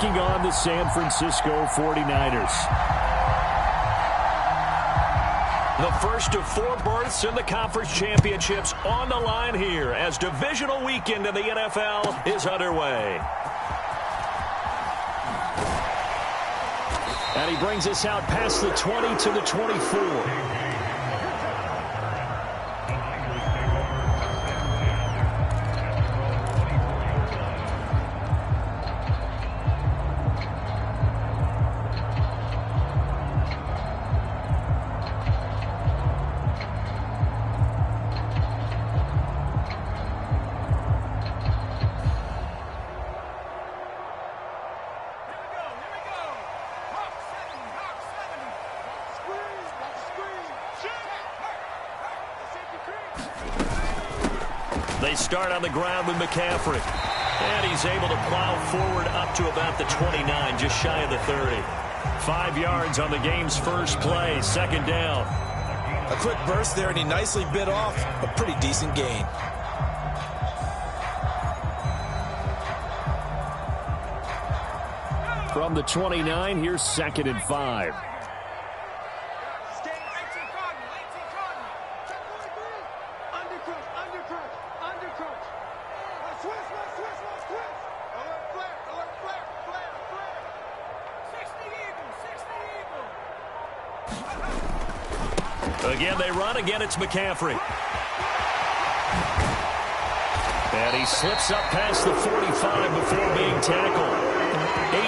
taking on the San Francisco 49ers. The first of 4 berths in the conference championships on the line here as divisional weekend in the NFL is underway. And he brings us out past the 20 to the 24. They start on the ground with McCaffrey. And he's able to plow forward up to about the 29, just shy of the 30. 5 yards on the game's first play, second down. A quick burst there, and he nicely bit off a pretty decent gain. From the 29, here's 2nd and 5. Again, they run. Again, it's McCaffrey. And he slips up past the 45 before being tackled.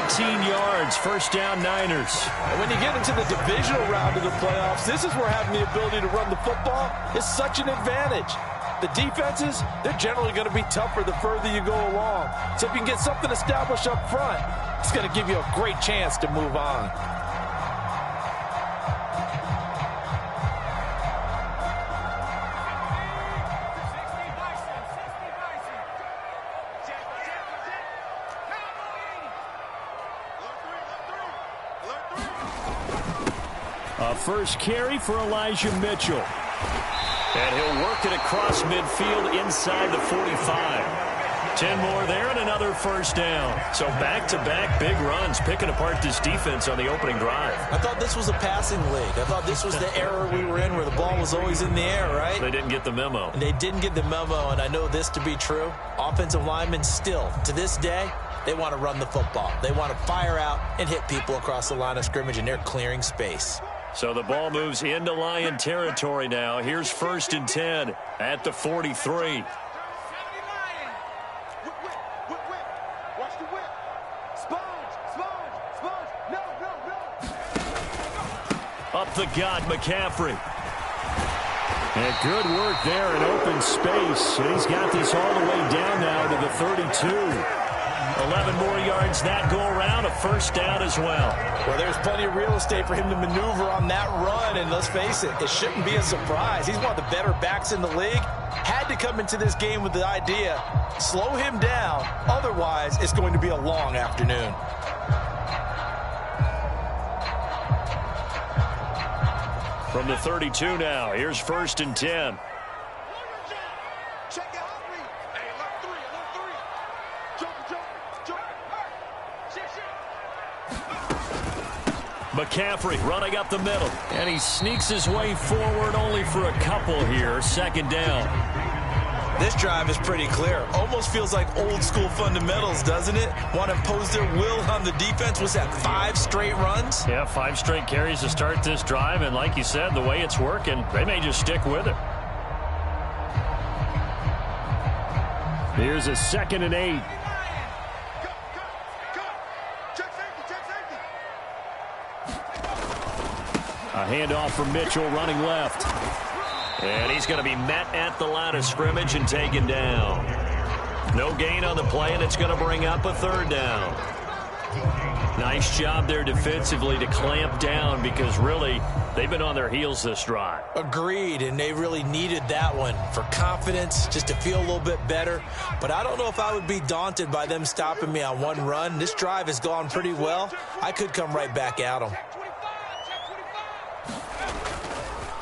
18 yards, first down, Niners. And when you get into the divisional round of the playoffs, this is where having the ability to run the football is such an advantage. The defenses, they're generally going to be tougher the further you go along. So if you can get something established up front, it's going to give you a great chance to move on. First carry for Elijah Mitchell. And he'll work it across midfield inside the 45. 10 more there and another first down. So back-to-back big runs, picking apart this defense on the opening drive. I thought this was a passing league. I thought this was the era we were in where the ball was always in the air, right? They didn't get the memo. And they didn't get the memo, and I know this to be true. Offensive linemen still, to this day, they want to run the football. They want to fire out and hit people across the line of scrimmage, and they're clearing space. So the ball moves into Lion territory now. Here's 1st and 10 at the 43. Up the gut, McCaffrey. And good work there in open space. And he's got this all the way down now to the 32. 11 more yards that go around, a first down as well. Well, there's plenty of real estate for him to maneuver on that run, and let's face it, it shouldn't be a surprise. He's one of the better backs in the league. Had to come into this game with the idea, slow him down, otherwise it's going to be a long afternoon. From the 32 now, here's 1st and 10. McCaffrey running up the middle. And he sneaks his way forward only for a couple here. Second down. This drive is pretty clear. Almost feels like old school fundamentals, doesn't it? Want to impose their will on the defense. Was that 5 straight runs? Yeah, 5 straight carries to start this drive. And like you said, the way it's working, they may just stick with it. Here's a 2nd and 8. A handoff from Mitchell running left. And he's going to be met at the line of scrimmage and taken down. No gain on the play, and it's going to bring up a 3rd down. Nice job there defensively to clamp down because really they've been on their heels this drive. Agreed, and they really needed that one for confidence, just to feel a little bit better. But I don't know if I would be daunted by them stopping me on one run. This drive has gone pretty well. I could come right back at them.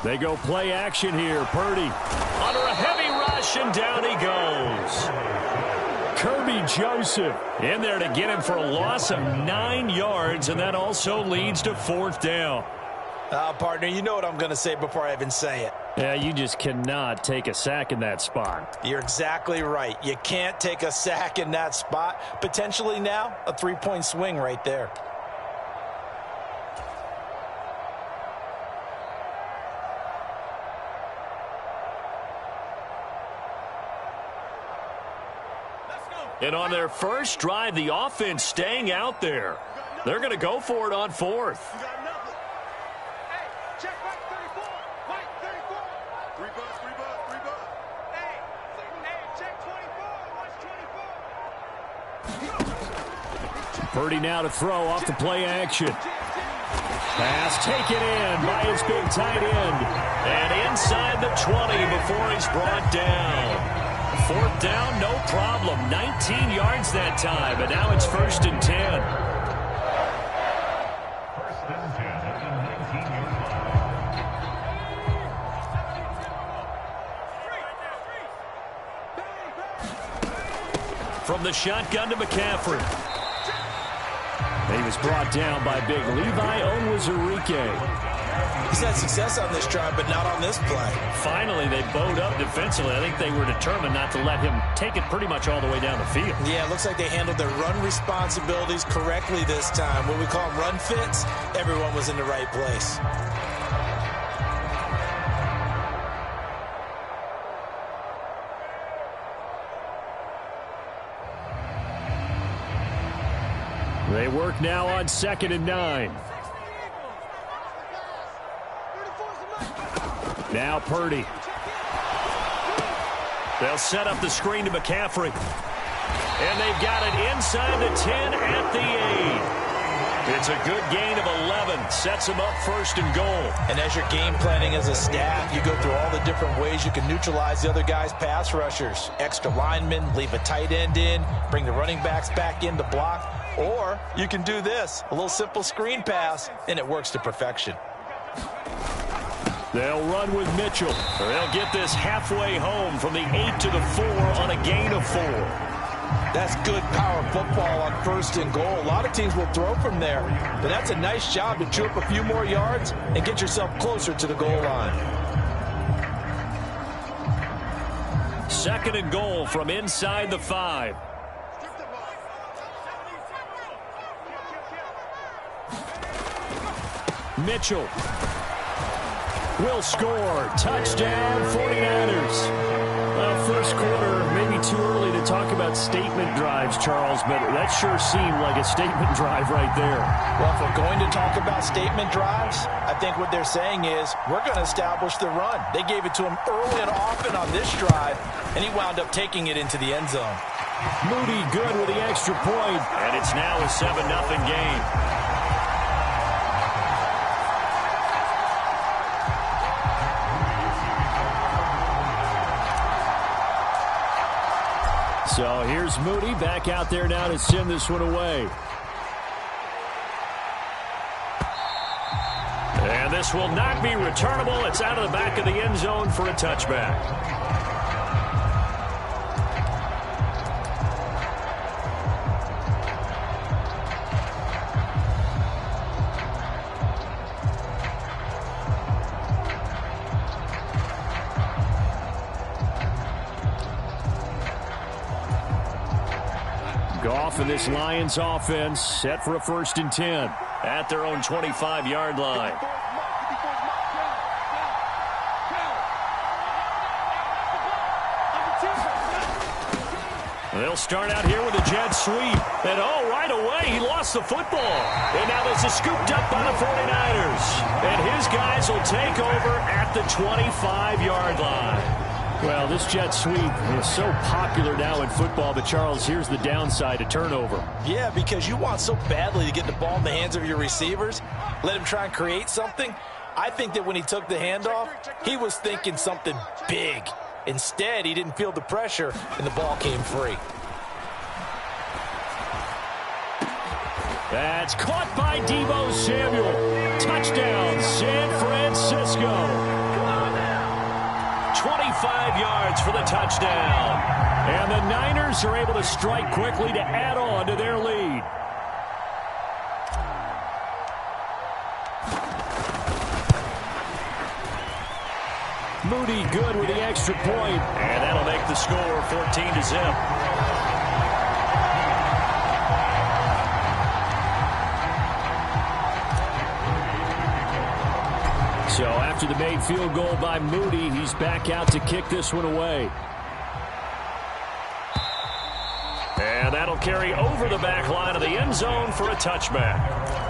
They go play action here. Purdy under a heavy rush, and down he goes. Kirby Joseph. In there to get him for a loss of 9 yards, and that also leads to 4th down. Partner, you know what I'm going to say before I even say it. Yeah, you just cannot take a sack in that spot. You're exactly right. You can't take a sack in that spot. Potentially now, a 3-point swing right there. And on their first drive, the offense staying out there. They're going to go for it on 4th. Purdy now to throw off the play action. Pass taken in by his big tight end. And inside the 20 before he's brought down. 4th down, no problem. 19 yards that time, and now it's 1st and 10. From the shotgun to McCaffrey. He was brought down by big Levi Onwuzurike. He's had success on this drive, but not on this play. Finally, they bowed up defensively. I think they were determined not to let him take it pretty much all the way down the field. Yeah, it looks like they handled their run responsibilities correctly this time. What we call them run fits, everyone was in the right place. They work now on 2nd and 9. Now Purdy. They'll set up the screen to McCaffrey. And they've got it inside the 10 at the 8. It's a good gain of 11. Sets them up 1st and goal. And as you're game planning as a staff, you go through all the different ways you can neutralize the other guy's pass rushers. Extra linemen, leave a tight end in, bring the running backs back in to block. Or you can do this, a little simple screen pass, and it works to perfection. They'll run with Mitchell. They'll get this halfway home from the 8 to the 4 on a gain of 4. That's good power football on 1st and goal. A lot of teams will throw from there, but that's a nice job to chew up a few more yards and get yourself closer to the goal line. 2nd and goal from inside the 5. Mitchell will score. Touchdown, 49ers. First quarter, maybe too early to talk about statement drives, Charles, but that sure seemed like a statement drive right there. Well, if we're going to talk about statement drives, I think what they're saying is we're going to establish the run. They gave it to him early and often on this drive, and he wound up taking it into the end zone. Moody good with the extra point. And it's now a 7-0 game. So here's Moody back out there now to send this one away. And this will not be returnable. It's out of the back of the end zone for a touchback. Goff and this Lions offense set for a 1st and 10 at their own 25-yard line. They'll start out here with a jet sweep. And, right away, he lost the football. And now this is scooped up by the 49ers. And his guys will take over at the 25-yard line. Well, this jet sweep is so popular now in football, but, Charles, here's the downside to turnover. Yeah, because you want so badly to get the ball in the hands of your receivers, let him try and create something. I think that when he took the handoff, he was thinking something big. Instead, he didn't feel the pressure, and the ball came free. That's caught by Deebo Samuel. Touchdown, San Francisco. 25 yards for the touchdown. And the Niners are able to strike quickly to add on to their lead. Moody good with the extra point. And that'll make the score 14-0. So after the made field goal by Moody, he's back out to kick this one away. And that'll carry over the back line of the end zone for a touchback.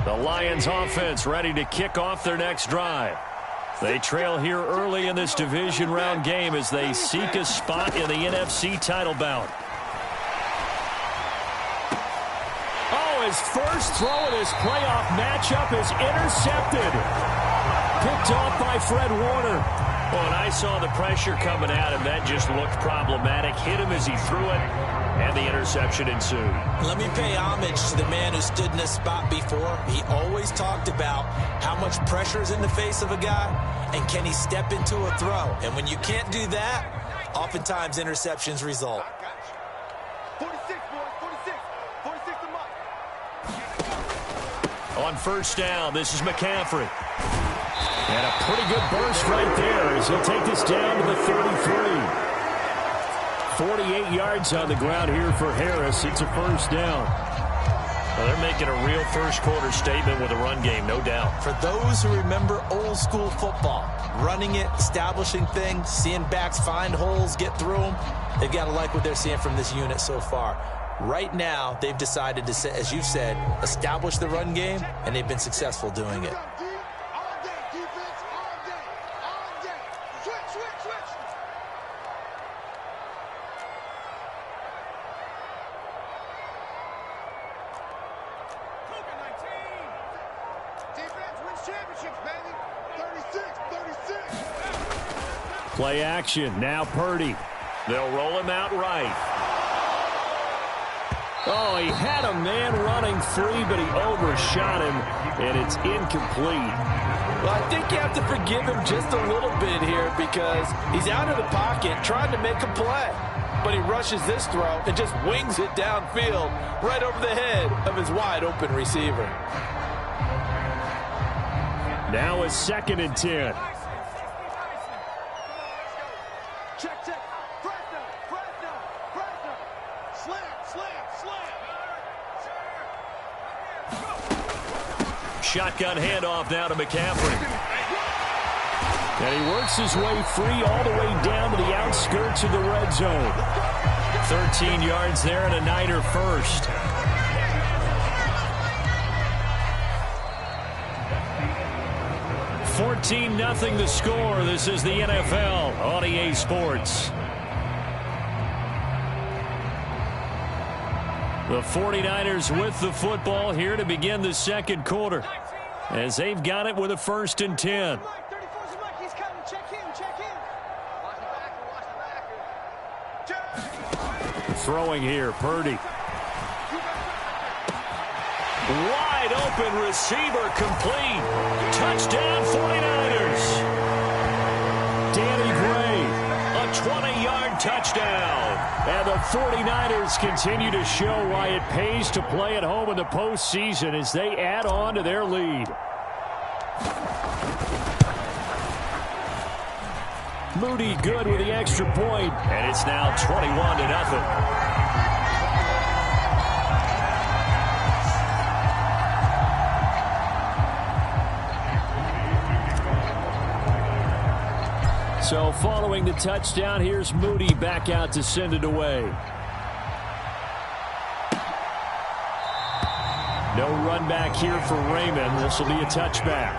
The Lions offense ready to kick off their next drive. They trail here early in this division round game as they seek a spot in the NFC title bout. Oh, his first throw of this playoff matchup is intercepted. Picked off by Fred Warner. Well, and I saw the pressure coming at him. That just looked problematic. Hit him as he threw it, and the interception ensued. Let me pay homage to the man who stood in this spot before. He always talked about how much pressure is in the face of a guy, and can he step into a throw. And when you can't do that, oftentimes interceptions result. 46, boys, 46 to Mike. On first down, this is McCaffrey. And a pretty good burst right there as he'll take this down to the 33. 48 yards on the ground here for Harris. It's a first down. Well, they're making a real first quarter statement with a run game, no doubt. For those who remember old school football, running it, establishing things, seeing backs find holes, get through them, they've got to like what they're seeing from this unit so far. Right now, they've decided to, as you've said, establish the run game, and they've been successful doing it. Play action. Now Purdy. They'll roll him out right. Oh, he had a man running free, but he overshot him, and it's incomplete. Well, I think you have to forgive him just a little bit here because he's out of the pocket trying to make a play. But he rushes this throw and just wings it downfield right over the head of his wide-open receiver. Now it's 2nd and 10. Check. Fresno. Slam. Shotgun handoff now to McCaffrey. And he works his way free all the way down to the outskirts of the red zone. 13 yards there and a Niner first. $14-0 the score. This is the NFL on EA Sports. The 49ers with the football here to begin the second quarter as they've got it with a 1st and 10. Throwing here, Purdy. Wide open receiver complete. Touchdown 49ers. Danny Gray. A 20-yard touchdown. And the 49ers continue to show why it pays to play at home in the postseason as they add on to their lead. Moody good with the extra point. And it's now 21-0. So following the touchdown, here's Moody back out to send it away. No run back here for Raymond. This will be a touchback.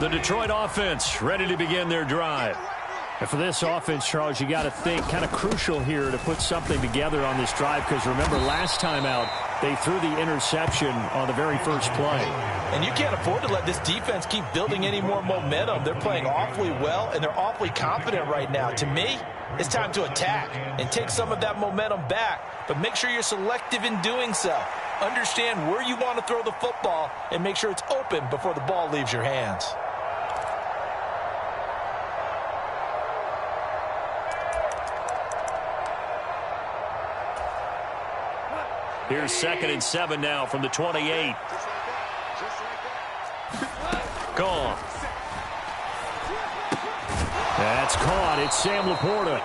The Detroit offense ready to begin their drive. And for this offense, Charles, you got to think kind of crucial here to put something together on this drive, because remember last time out they threw the interception on the very first play. And you can't afford to let this defense keep building any more momentum. They're playing awfully well, and they're awfully confident right now. To me, it's time to attack and take some of that momentum back, but make sure you're selective in doing so. Understand where you want to throw the football and make sure it's open before the ball leaves your hands. Here's 2nd and 7 now from the 28. Gone. That's caught. It's Sam Laporta.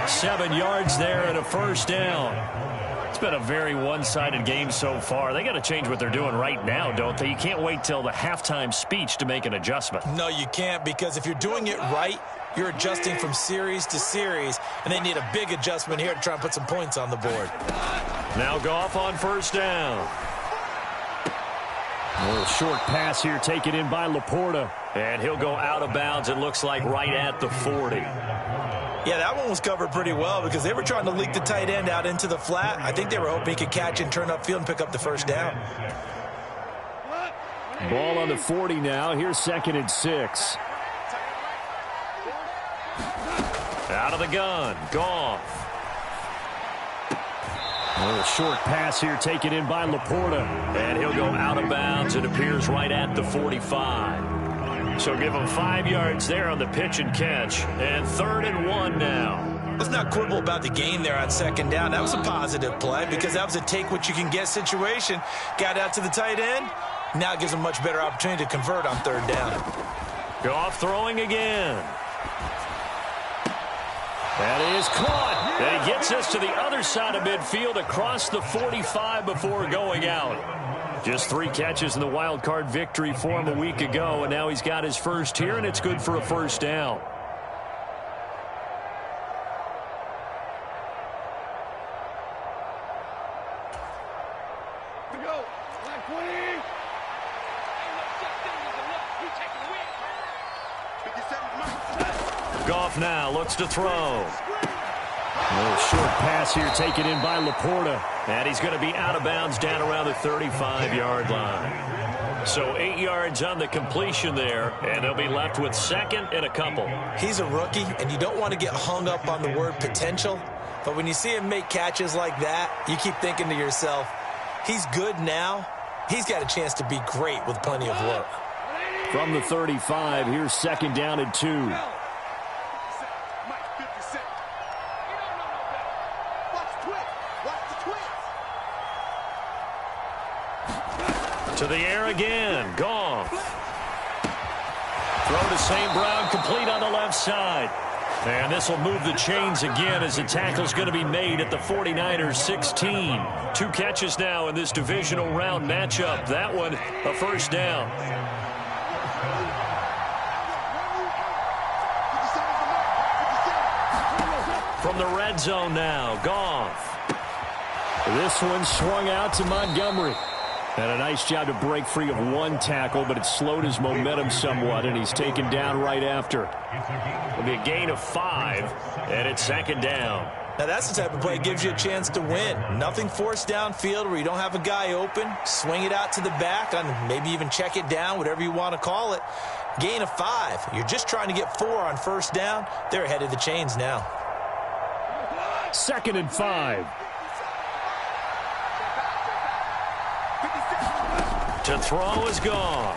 7 yards there and a first down. It's been a very one-sided game so far. They got to change what they're doing right now, don't they? You can't wait till the halftime speech to make an adjustment. No, you can't, because if you're doing it right, you're adjusting from series to series, and they need a big adjustment here to try and put some points on the board. Now Goff on first down. A little short pass here taken in by Laporta. And he'll go out of bounds, it looks like, right at the 40. Yeah, that one was covered pretty well because they were trying to leak the tight end out into the flat. I think they were hoping he could catch and turn upfield and pick up the first down. Ball on the 40 now. Here's 2nd and 6. Out of the gun. Goff. A little short pass here taken in by Laporta. And he'll go out of bounds. It appears right at the 45. So give him 5 yards there on the pitch and catch. And 3rd and 1 now. Let's not quibble about the gain there on 2nd down. That was a positive play because that was a take-what-you-can-get situation. Got out to the tight end. Now it gives him a much better opportunity to convert on 3rd down. Goff throwing again. That is caught. And he gets us to the other side of midfield across the 45 before going out. Just 3 catches in the wild card victory for him a week ago, and now he's got his first here, and it's good for a first down. Goff now looks to throw. A little short pass here taken in by Laporta. And he's going to be out of bounds down around the 35-yard line. So 8 yards on the completion there, and they'll be left with 2nd and a couple. He's a rookie, and you don't want to get hung up on the word potential. But when you see him make catches like that, you keep thinking to yourself, he's good now. He's got a chance to be great with plenty of work. From the 35, here's 2nd down and 2. To the air again. Goff. Throw to St. Brown, complete on the left side. And this will move the chains again as the tackle's going to be made at the 49ers 16. 2 catches now in this divisional round matchup. That one, a first down. From the red zone now, Goff. This one swung out to Montgomery. And a nice job to break free of 1 tackle, but it slowed his momentum somewhat, and he's taken down right after. It'll be a gain of 5, and it's 2nd down. Now that's the type of play that gives you a chance to win. Nothing forced downfield where you don't have a guy open. Swing it out to the back, and maybe even check it down, whatever you want to call it. Gain of 5. You're just trying to get 4 on first down. They're ahead of the chains now. 2nd and 5. To throw is Goff.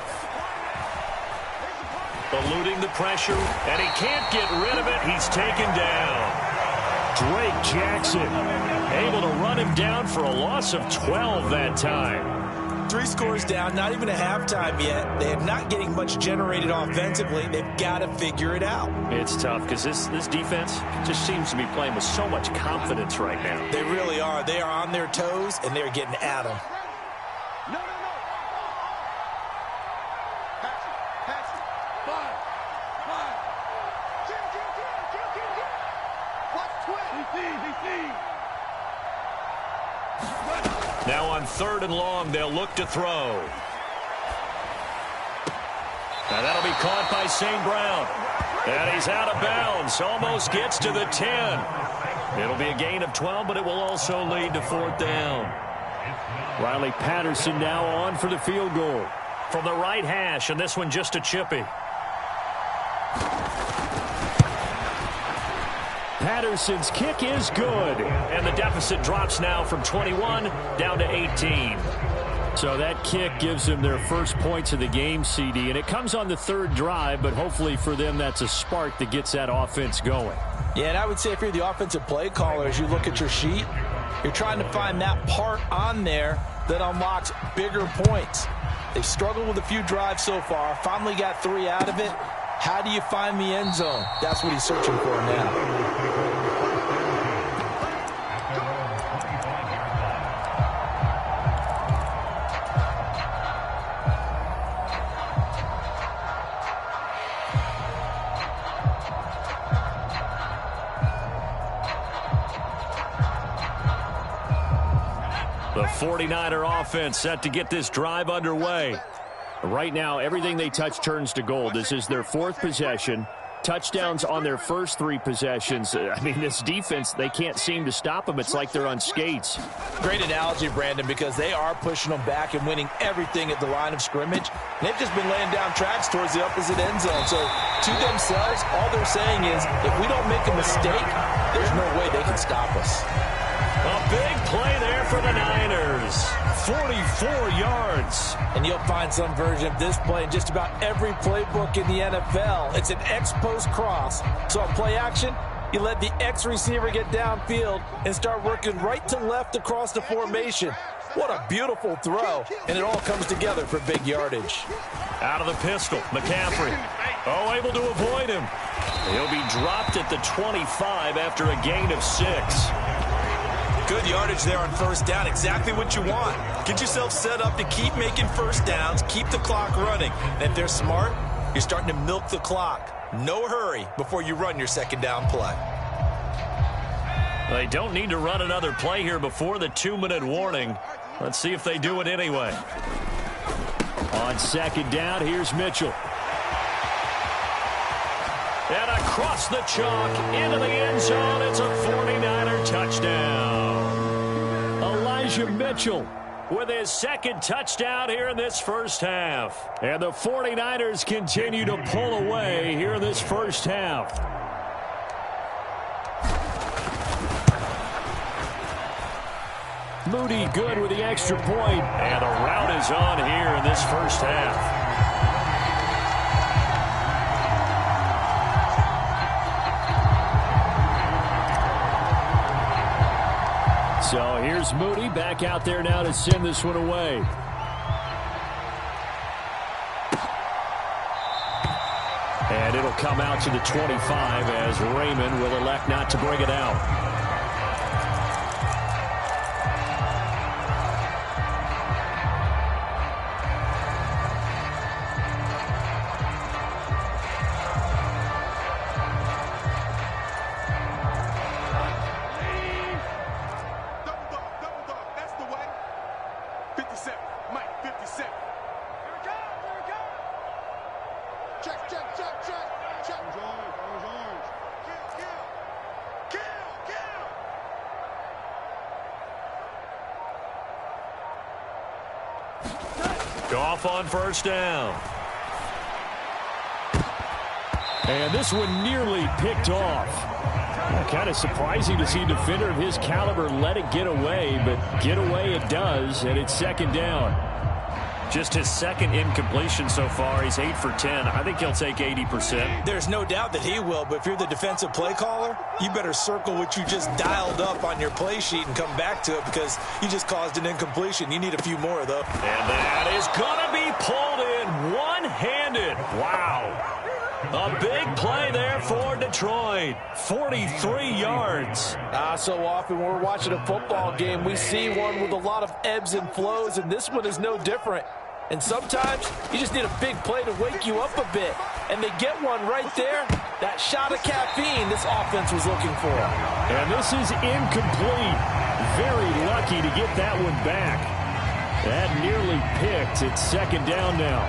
Eluding the pressure, and he can't get rid of it. He's taken down. Drake Jackson able to run him down for a loss of 12 that time. 3 scores down, not even a halftime yet. They are not getting much generated offensively. They've got to figure it out. It's tough because this defense just seems to be playing with so much confidence right now. They really are. They are on their toes, and they're getting at them. Now on 3rd and long, they'll look to throw. Now that'll be caught by St. Brown. And he's out of bounds. Almost gets to the 10. It'll be a gain of 12, but it will also lead to 4th down. Riley Patterson now on for the field goal. From the right hash, and this one just a chippy. Patterson's kick is good. And the deficit drops now from 21 down to 18. So that kick gives them their first points of the game, CD. And it comes on the 3rd drive, but hopefully for them that's a spark that gets that offense going. Yeah, and I would say if you're the offensive play caller, as you look at your sheet, you're trying to find that part on there that unlocks bigger points. They've struggled with a few drives so far, finally got 3 out of it. How do you find the end zone? That's what he's searching for now. The 49er offense set to get this drive underway. Right now, everything they touch turns to gold. This is their 4th possession. Touchdowns on their first 3 possessions. I mean, this defense, they can't seem to stop them. It's like they're on skates. Great analogy, Brandon, because they are pushing them back and winning everything at the line of scrimmage. And they've just been laying down tracks towards the opposite end zone. So to themselves, all they're saying is, if we don't make a mistake, there's no way they can stop us. A big play there for the Niners. 44 yards. And you'll find some version of this play in just about every playbook in the NFL. It's an X-post cross. So on play action, you let the X receiver get downfield and start working right to left across the formation. What a beautiful throw. And it all comes together for big yardage. Out of the pistol, McCaffrey. Oh, able to avoid him. He'll be dropped at the 25 after a gain of 6. Good yardage there on first down. Exactly what you want. Get yourself set up to keep making first downs, keep the clock running. And if they're smart, you're starting to milk the clock. No hurry before you run your second down play. They don't need to run another play here before the 2-minute warning. Let's see if they do it anyway. On 2nd down, here's Mitchell. And across the chalk into the end zone. It's a 49er touchdown. Elijah Mitchell with his 2nd touchdown here in this first half. And the 49ers continue to pull away here in this first half. Moody good with the extra point. And the route is on here in this first half. So here's Moody back out there now to send this one away. And it'll come out to the 25 as Raymond will elect not to bring it out. Goff on first down. And this one nearly picked off. Kind of surprising to see a defender of his caliber let it get away, but get away it does, and it's 2nd down. Just his 2nd incompletion so far. He's 8 for 10. I think he'll take 80%. There's no doubt that he will, but if you're the defensive play caller, you better circle what you just dialed up on your play sheet and come back to it because you just caused an incompletion. You need a few more, though. And that is going to be pulled in one-handed. Wow. A big play there for Detroit. 43 yards. So often when we're watching a football game, we see one with a lot of ebbs and flows, and this one is no different. And sometimes you just need a big play to wake you up a bit. And they get one right there. That shot of caffeine this offense was looking for. And this is incomplete. Very lucky to get that one back. That nearly picked. It's 2nd down now.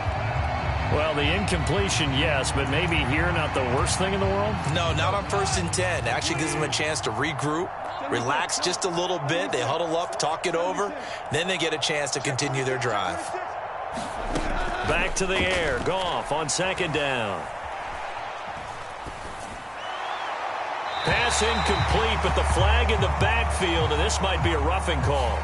Well, the incompletion, yes, but maybe here not the worst thing in the world? No, not on 1st and 10. Actually gives them a chance to regroup, relax just a little bit. They huddle up, talk it over. Then they get a chance to continue their drive. Back to the air. Goff on 2nd down. Pass incomplete, but the flag in the backfield, and this might be a roughing call.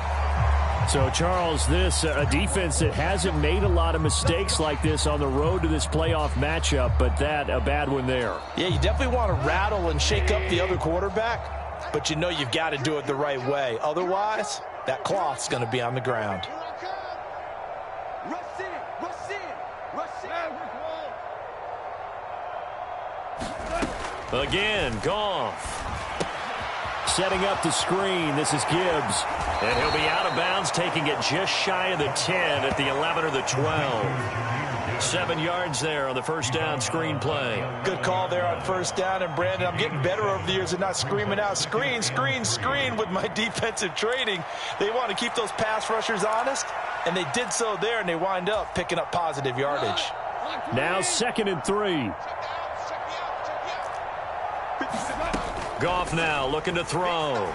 So, Charles, this a defense that hasn't made a lot of mistakes like this on the road to this playoff matchup, but that a bad one there. Yeah, you definitely want to rattle and shake up the other quarterback, but you know you've got to do it the right way. Otherwise, that cloth's going to be on the ground. Again, Goff. Setting up the screen. This is Gibbs. And he'll be out of bounds, taking it just shy of the 10 at the 11 or the 12. 7 yards there on the 1st down screen play. Good call there on 1st down. And, Brandon, I'm getting better over the years and not screaming out, screen, screen, screen with my defensive training. They want to keep those pass rushers honest, and they did so there, and they wind up picking up positive yardage. Now 2nd and 3. Goff now looking to throw.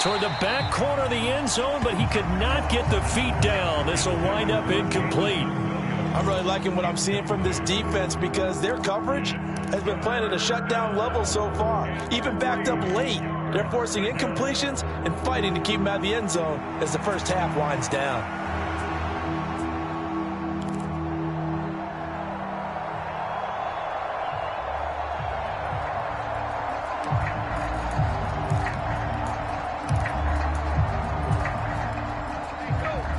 Toward the back corner of the end zone, but he could not get the feet down. This will wind up incomplete. I'm really liking what I'm seeing from this defense because their coverage has been playing at a shutdown level so far. Even backed up late, they're forcing incompletions and fighting to keep them out of the end zone as the first half winds down.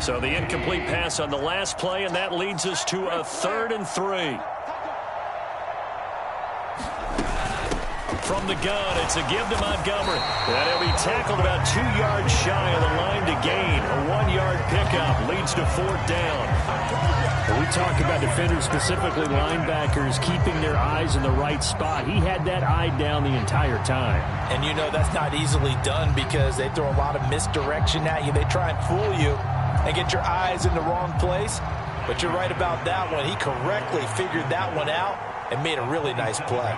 So the incomplete pass on the last play, and that leads us to a 3rd and 3. From the gun, it's a give to Montgomery. And he'll be tackled about 2 yards shy of the line to gain. A 1-yard pickup leads to 4th down. We talk about defenders, specifically linebackers, keeping their eyes in the right spot. He had that eye down the entire time. And you know that's not easily done because they throw a lot of misdirection at you. They try and fool you and get your eyes in the wrong place. But you're right about that one. He correctly figured that one out and made a really nice play.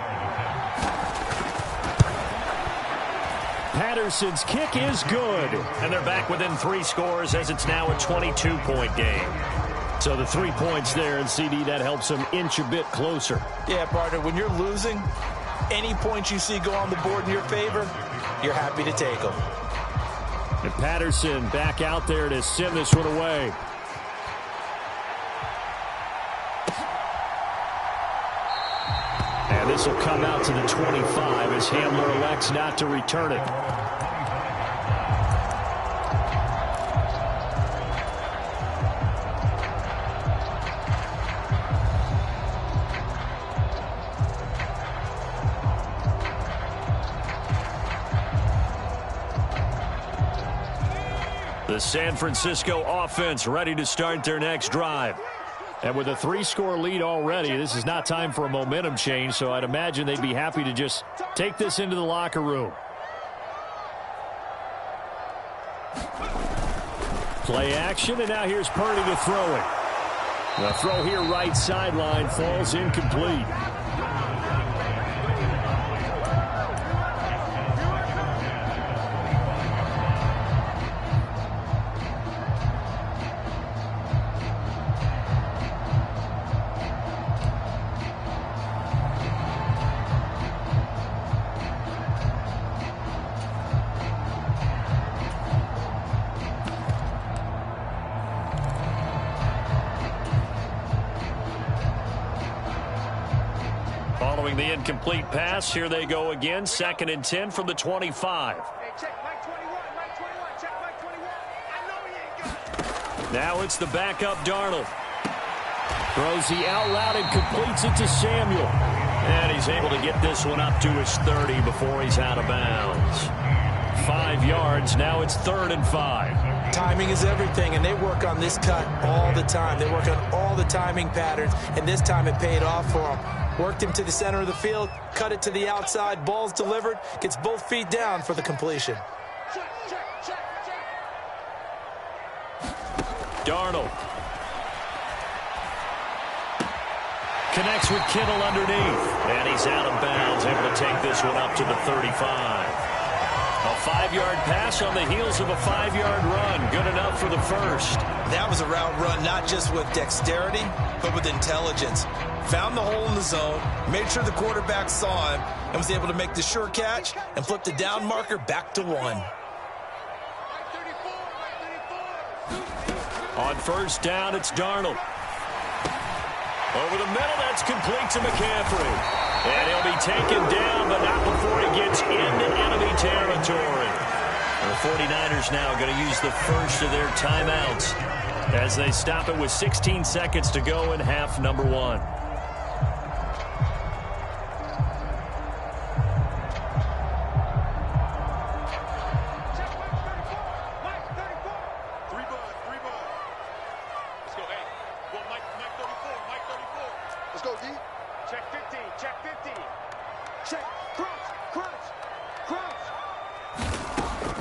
Patterson's kick is good. And they're back within 3 scores as it's now a 22-point game. So the 3 points there, and CD, that helps them inch a bit closer. Yeah, partner, when you're losing, any points you see go on the board in your favor, you're happy to take them. And Patterson back out there to send this one away. And this will come out to the 25 as Hamler elects not to return it. The San Francisco offense ready to start their next drive. And with a 3-score lead already, this is not time for a momentum change, so I'd imagine they'd be happy to just take this into the locker room. Play action, and now here's Purdy to throw it. The throw here right sideline falls incomplete. Following the incomplete pass, here they go again. 2nd and 10 from the 25. Now it's the backup Darnold. Throws the out route and completes it to Samuel. And he's able to get this one up to his 30 before he's out of bounds. 5 yards. Now it's 3rd and 5. Timing is everything, and they work on this cut all the time. They work on all the timing patterns, and this time it paid off for them. Worked him to the center of the field, cut it to the outside, ball's delivered, gets both feet down for the completion. Darnold. Connects with Kittle underneath. And he's out of bounds, able to take this one up to the 35. A 5-yard pass on the heels of a 5-yard run. Good enough for the first. That was a route run not just with dexterity, but with intelligence. Found the hole in the zone, made sure the quarterback saw him, and was able to make the sure catch and flip the down marker back to 1. On first down, it's Darnold. Over the middle, that's complete to McCaffrey. And he'll be taken down, but not before he gets into enemy territory. The 49ers now going to use the first of their timeouts as they stop it with 16 seconds to go in half number 1.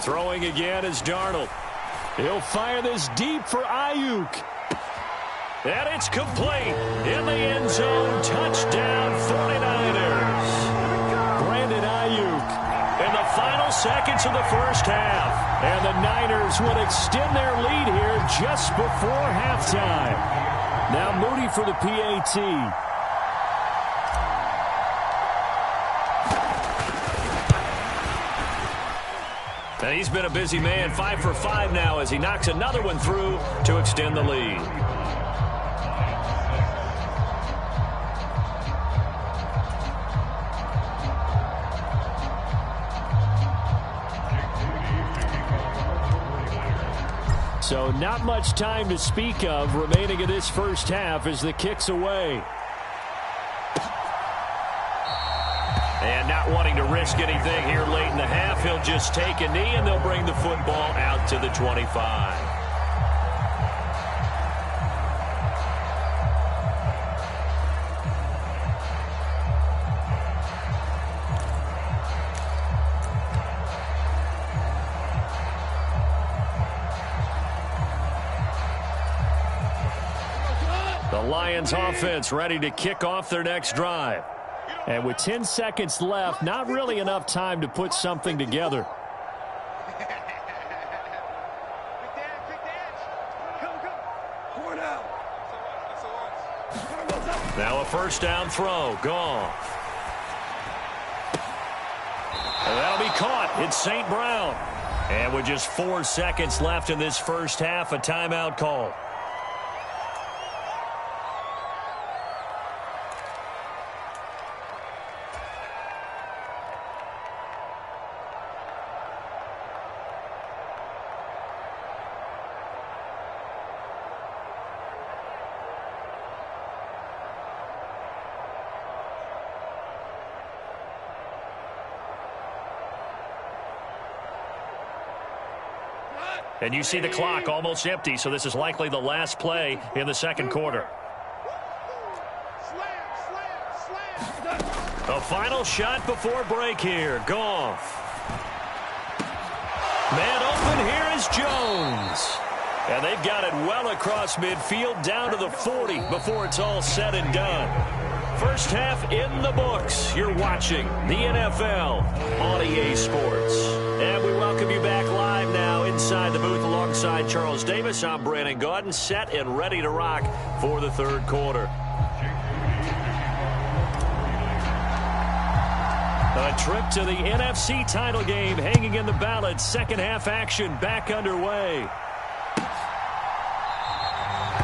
Throwing again is Darnold. He'll fire this deep for Ayuk. And it's complete. In the end zone. Touchdown 49ers. Brandon Ayuk in the final seconds of the first half. And the Niners would extend their lead here just before halftime. Now Moody for the PAT. And he's been a busy man, 5 for 5 now as he knocks another one through to extend the lead. So not much time to speak of remaining in this first half as the kick's away. And not wanting to risk anything here late in the half, he'll just take a knee and they'll bring the football out to the 25. The Lions offense ready to kick off their next drive. And with 10 seconds left, not really enough time to put something together. Now a first down throw. Goff. And that'll be caught. It's St. Brown. And with just 4 seconds left in this first half, a timeout call. And you see the clock almost empty, so this is likely the last play in the second quarter. The final shot before break here. Goff. Man open, here is Jones. And they've got it well across midfield down to the 40 before it's all said and done. First half in the books. You're watching the NFL on EA Sports. And we welcome you back live now inside the booth alongside Charles Davis. I'm Brandon Gaudin, set and ready to rock for the third quarter. A trip to the NFC title game hanging in the balance. Second half action back underway.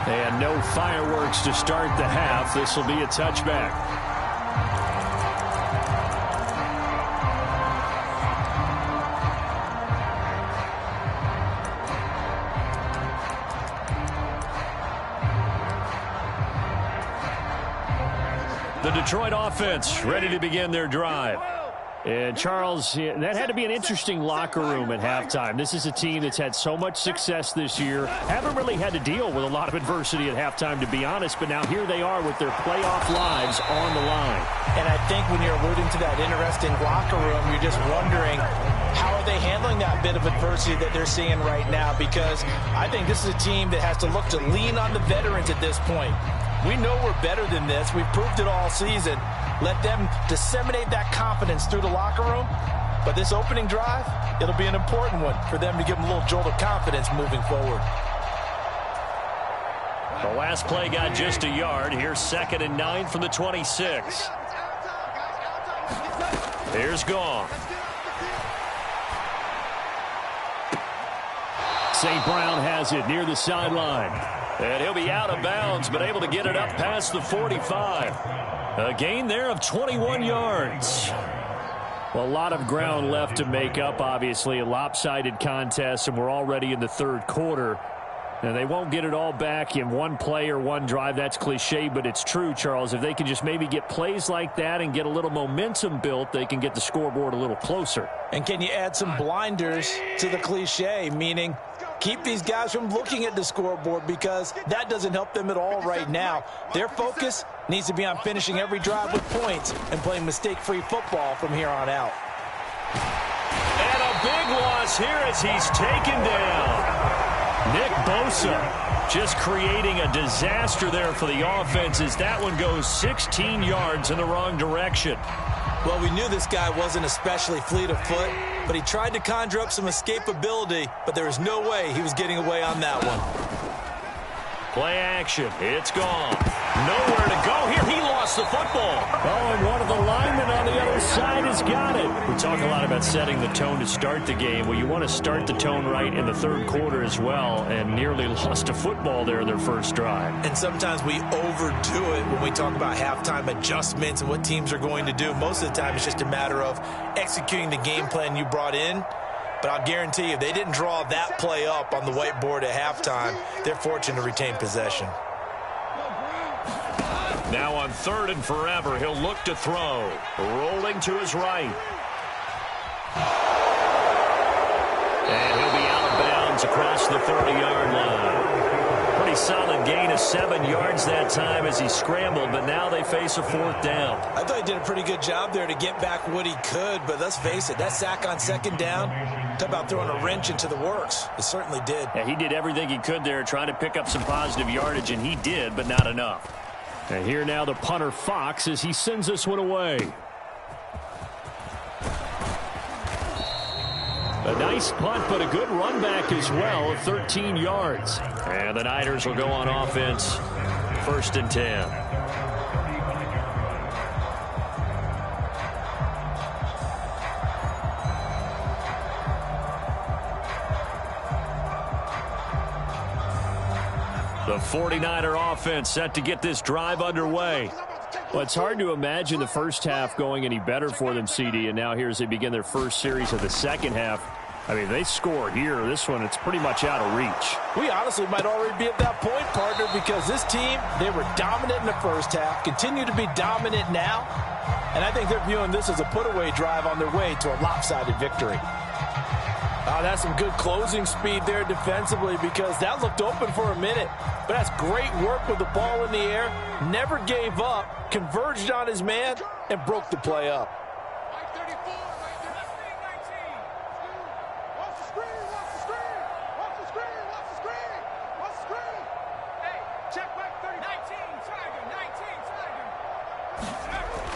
And no fireworks to start the half. This will be a touchback. The Detroit offense ready to begin their drive. And, Charles, that had to be an interesting locker room at halftime. This is a team that's had so much success this year. Haven't really had to deal with a lot of adversity at halftime, to be honest. But now here they are with their playoff lives on the line. And I think when you're alluding to that interesting locker room, you're just wondering, how are they handling that bit of adversity that they're seeing right now? Because I think this is a team that has to look to lean on the veterans at this point. We know we're better than this. We've proved it all season. Let them disseminate that confidence through the locker room. But this opening drive, it'll be an important one for them to give them a little jolt of confidence moving forward. The last play got just a yard. Here's 2nd and 9 from the 26. Here's Gong. St. Brown has it near the sideline. And he'll be out of bounds, but able to get it up past the 45. A gain there of 21 yards. Well, a lot of ground left to make up, obviously. A lopsided contest, and we're already in the third quarter. And they won't get it all back in one play or one drive. That's cliche, but it's true, Charles. If they can just maybe get plays like that and get a little momentum built, they can get the scoreboard a little closer. And can you add some blinders to the cliche, meaning keep these guys from looking at the scoreboard, because that doesn't help them at all right now. Their focus needs to be on finishing every drive with points and playing mistake-free football from here on out. And a big loss here as he's taken down. Nick Bosa just creating a disaster there for the offense as that one goes 16 yards in the wrong direction. Well, we knew this guy wasn't especially fleet of foot, but he tried to conjure up some escapability, but there was no way he was getting away on that one. Play action. It's gone. Nowhere to go here. He lost the football. Oh, and one of the linemen on the other side has got it. We talk a lot about setting the tone to start the game. Well, you want to start the tone right in the third quarter as well, and nearly lost a football there in their first drive. And sometimes we overdo it when we talk about halftime adjustments and what teams are going to do. Most of the time, it's just a matter of executing the game plan you brought in. But I'll guarantee you, they didn't draw that play up on the whiteboard at halftime. They're fortunate to retain possession. Now on 3rd and forever, he'll look to throw. Rolling to his right. And he'll be out of bounds across the 30-yard line. Pretty solid gain of 7 yards that time as he scrambled, but now they face a 4th down. I thought he did a pretty good job there to get back what he could, but let's face it, that sack on 2nd down, talk about throwing a wrench into the works. It certainly did. Yeah, he did everything he could there, trying to pick up some positive yardage, and he did, but not enough. And here now the punter Fox as he sends this one away. A nice punt, but a good run back as well of 13 yards. And the Niners will go on offense. 1st and 10. The 49er offense set to get this drive underway. Well, it's hard to imagine the first half going any better for them, CD, and now here as they begin their first series of the second half. I mean, they score here. This one, it's pretty much out of reach. We honestly might already be at that point, partner, because this team, they were dominant in the first half, continue to be dominant now, and I think they're viewing this as a put-away drive on their way to a lopsided victory. Oh, that's some good closing speed there defensively, because that looked open for a minute. But that's great work with the ball in the air. Never gave up, converged on his man, and broke the play up.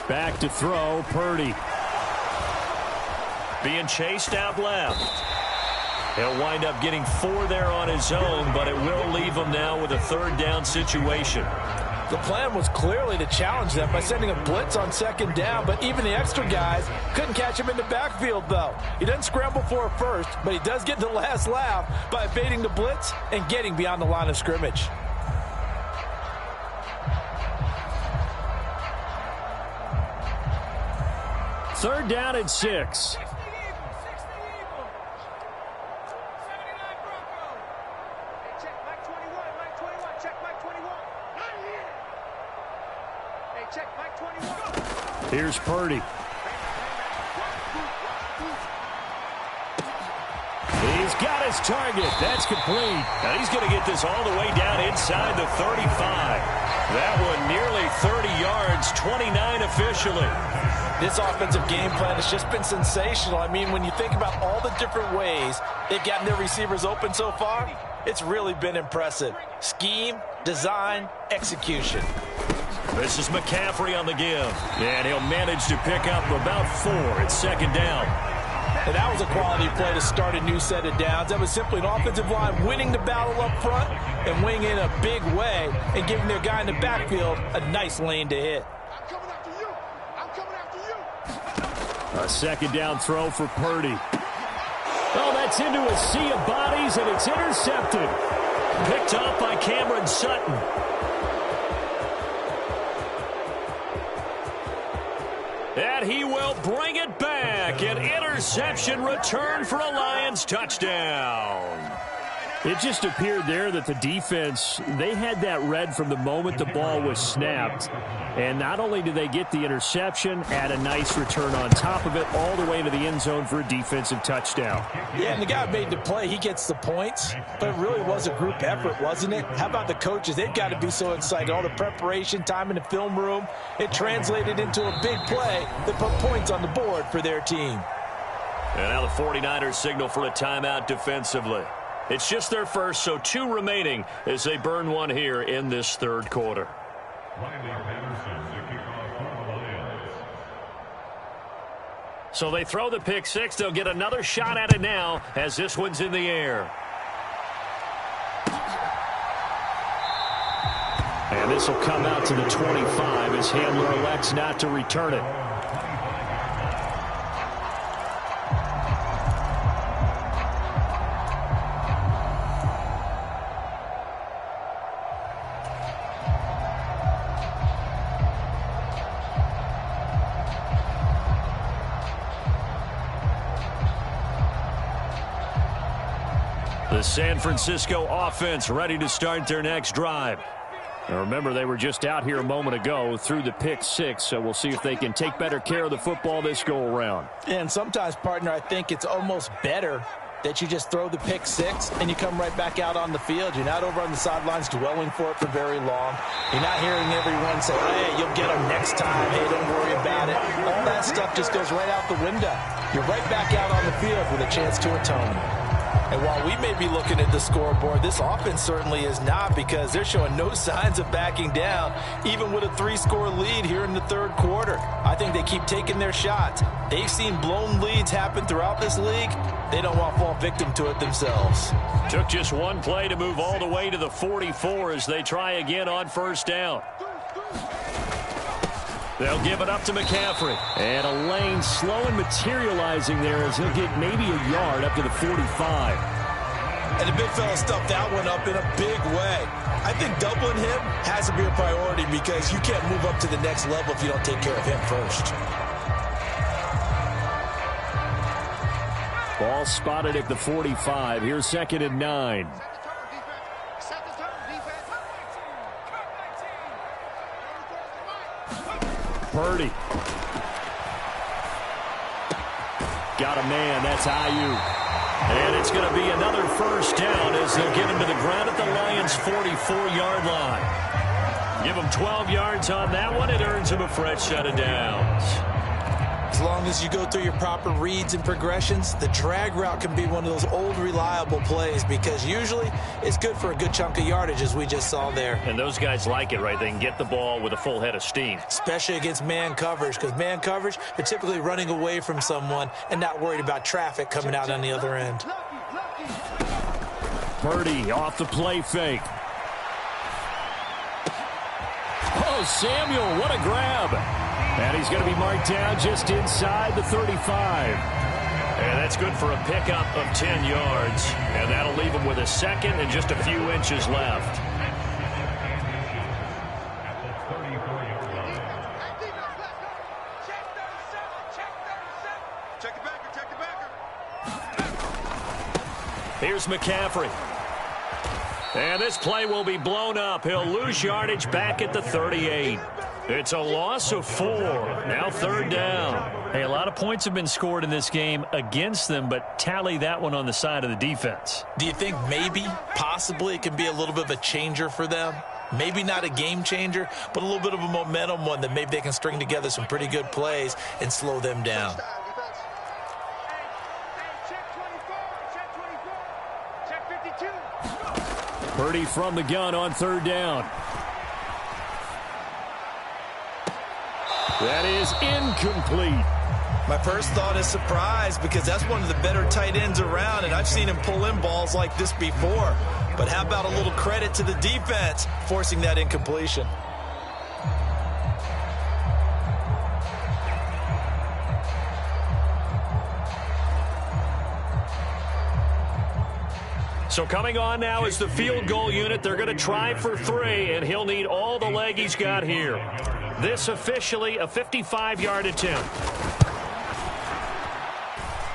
Back to throw, Purdy. Being chased out left. He'll wind up getting 4 there on his own, but it will leave him now with a 3rd down situation. The plan was clearly to challenge them by sending a blitz on 2nd down, but even the extra guys couldn't catch him in the backfield, though. He doesn't scramble for a first, but he does get the last laugh by evading the blitz and getting beyond the line of scrimmage. Third down and 6. Here's Purdy. He's got his target. That's complete. Now he's going to get this all the way down inside the 35. That one nearly 30 yards, 29 officially. This offensive game plan has just been sensational. I mean, when you think about all the different ways they've gotten their receivers open so far, it's really been impressive. Scheme, design, execution. This is McCaffrey on the give. And he'll manage to pick up about 4 at second down. And that was a quality play to start a new set of downs. That was simply an offensive line winning the battle up front and winning in a big way and giving their guy in the backfield a nice lane to hit. I'm coming after you. I'm coming after you. A second down throw for Purdy. Oh, that's into a sea of bodies, and it's intercepted. Picked off by Cameron Sutton. And he will bring it back. An interception return for a Lions touchdown. It just appeared there that the defense, they had that read from the moment the ball was snapped. And not only did they get the interception, add a nice return on top of it, all the way to the end zone for a defensive touchdown. Yeah, and the guy who made the play, he gets the points. But it really was a group effort, wasn't it? How about the coaches? They've got to be so excited. All the preparation, time in the film room, it translated into a big play that put points on the board for their team. And now the 49ers signal for a timeout defensively. It's just their first, so 2 remaining as they burn one here in this third quarter. So they throw the pick 6. They'll get another shot at it now as this one's in the air. And this will come out to the 25 as Handler elects not to return it. The San Francisco offense ready to start their next drive. Now remember, they were just out here a moment ago through the pick 6, so we'll see if they can take better care of the football this go-around. And sometimes, partner, I think it's almost better that you just throw the pick 6 and you come right back out on the field. You're not over on the sidelines dwelling for it for very long. You're not hearing everyone say, hey, you'll get them next time. Hey, don't worry about it. All that stuff just goes right out the window. You're right back out on the field with a chance to atone. And while we may be looking at the scoreboard, this offense certainly is not, because they're showing no signs of backing down, even with a 3-score lead here in the third quarter. I think they keep taking their shots. They've seen blown leads happen throughout this league. They don't want to fall victim to it themselves. Took just one play to move all the way to the 44 as they try again on first down. They'll give it up to McCaffrey. And a lane slow and materializing there as he'll get maybe a yard up to the 45. And the big fella stuffed that one up in a big way. I think doubling him has to be a priority, because you can't move up to the next level if you don't take care of him first. Ball spotted at the 45. Here's 2nd and 9. Purdy. Got a man. That's Ayuk. And it's going to be another first down as they'll get him to the ground at the Lions' 44-yard line. Give him 12 yards on that one. It earns him a fresh set of downs. As long as you go through your proper reads and progressions, the drag route can be one of those old reliable plays, because usually it's good for a good chunk of yardage, as we just saw there. And those guys like it, right? They can get the ball with a full head of steam. Especially against man coverage, because man coverage, they're typically running away from someone and not worried about traffic coming out on the other end. Purdy off the play fake. Oh, Samuel, what a grab. And he's going to be marked down just inside the 35. And that's good for a pickup of 10 yards. And that'll leave him with a second and just a few inches left. Check it back, check it back. Here's McCaffrey. And this play will be blown up. He'll lose yardage back at the 38. It's a loss of 4. Now 3rd down. Hey, a lot of points have been scored in this game against them, but tally that one on the side of the defense. Do you think maybe, possibly, it can be a little bit of a changer for them? Maybe not a game changer, but a little bit of a momentum one that maybe they can string together some pretty good plays and slow them down. Purdy from the gun on third down. That is incomplete. My first thought is surprise because that's one of the better tight ends around, and I've seen him pull in balls like this before. But how about a little credit to the defense forcing that incompletion? So coming on now is the field goal unit. They're going to try for 3, and he'll need all the leg he's got here. This officially a 55-yard attempt.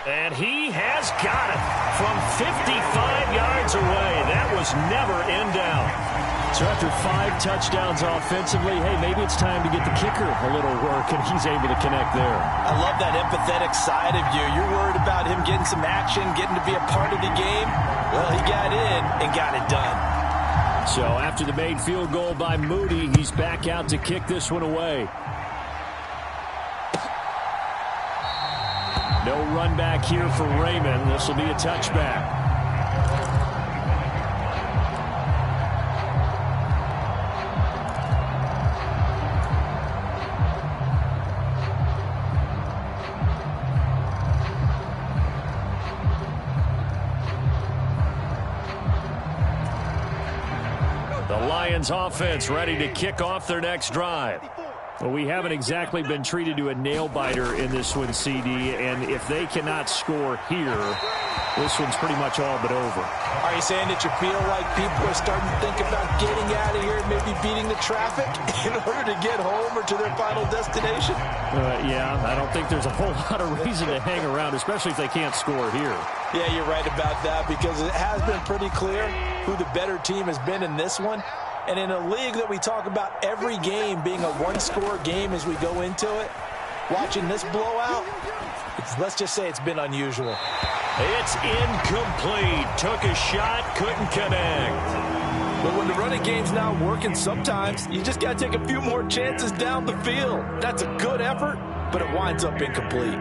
And he has got it from 55 yards away. That was never in doubt. So after 5 touchdowns offensively, hey, maybe it's time to get the kicker a little work, and he's able to connect there. I love that empathetic side of you. You're worried about him getting some action, getting to be a part of the game. Well, he got in and got it done. So after the made field goal by Moody, he's back out to kick this one away. No run back here for Raymond. This will be a touchback. Lions offense ready to kick off their next drive. Well, we haven't exactly been treated to a nail-biter in this one, CD, and if they cannot score here, this one's pretty much all but over. Are you saying that you feel like people are starting to think about getting out of here and maybe beating the traffic in order to get home or to their final destination? Yeah, I don't think there's a whole lot of reason to hang around, especially if they can't score here. Yeah, you're right about that because it has been pretty clear who the better team has been in this one. And in a league that we talk about every game being a one-score game as we go into it, watching this blowout, let's just say it's been unusual. It's incomplete. Took a shot, couldn't connect. But when the running game's not working, sometimes you just got to take a few more chances down the field. That's a good effort, but it winds up incomplete.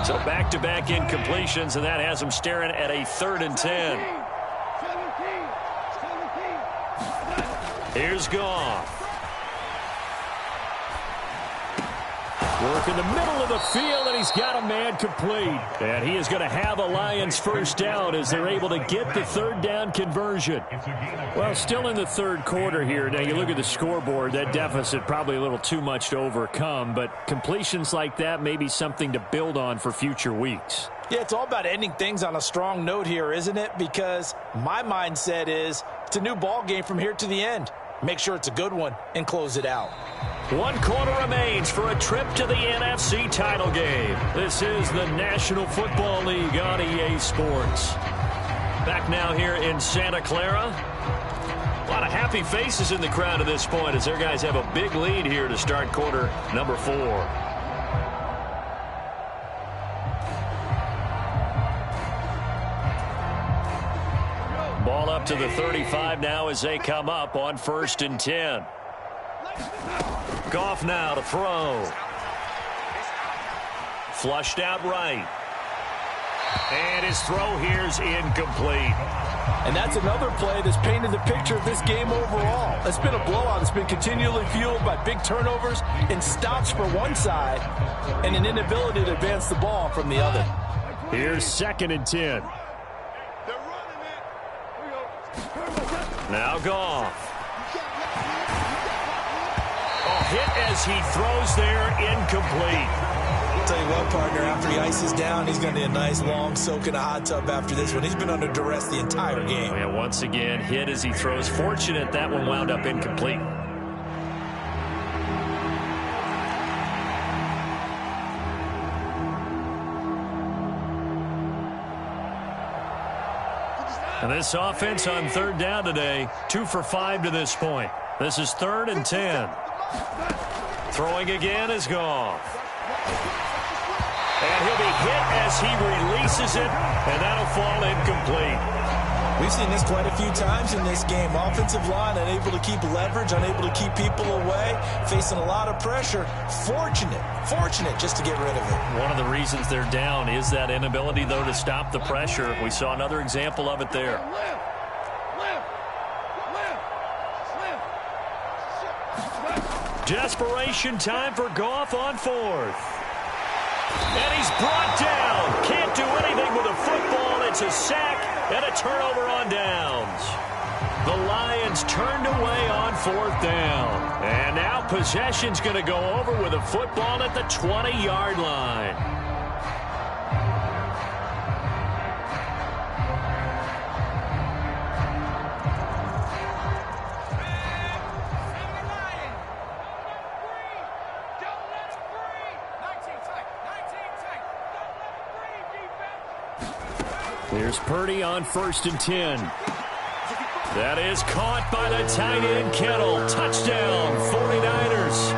So back-to-back incompletions, and that has them staring at a 3rd and 10. Here's Goff. Work in the middle of the field, and he's got a man complete. And he is going to have a Lions first down as they're able to get the 3rd down conversion. Well, still in the 3rd quarter here. Now, you look at the scoreboard, that deficit probably a little too much to overcome, but completions like that may be something to build on for future weeks. Yeah, it's all about ending things on a strong note here, isn't it? Because my mindset is it's a new ball game from here to the end. Make sure it's a good one and close it out. 1 quarter remains for a trip to the NFC title game. This is the National Football League on EA Sports. Back now here in Santa Clara. A lot of happy faces in the crowd at this point as their guys have a big lead here to start quarter number 4. Ball up to the 35 now as they come up on 1st and 10. Goff now to throw. Flushed out right. And his throw here's incomplete. And that's another play that's painted the picture of this game overall. It's been a blowout. It's been continually fueled by big turnovers and stops for one side and an inability to advance the ball from the other. Here's 2nd and 10. Now Goff. Hit as he throws there, incomplete. I'll tell you what, partner, after he ices down, he's going to need a nice long soak in a hot tub after this one. He's been under duress the entire game. And once again, hit as he throws. Fortunate that one wound up incomplete. And this offense on third down today, 2 for 5 to this point. This is 3rd and 10. Throwing again is Goff. And he'll be hit as he releases it, and that'll fall incomplete. We've seen this quite a few times in this game. Offensive line unable to keep leverage, unable to keep people away, facing a lot of pressure. Fortunate just to get rid of it. One of the reasons they're down is that inability, though, to stop the pressure. We saw another example of it there. Desperation time for Goff on 4th. And he's brought down. Can't do anything with a football. It's a sack and a turnover on downs. The Lions turned away on 4th down. And now possession's going to go over with a football at the 20-yard line. Here's Purdy on 1st and 10. That is caught by the tight end, Kittle. Touchdown, 49ers.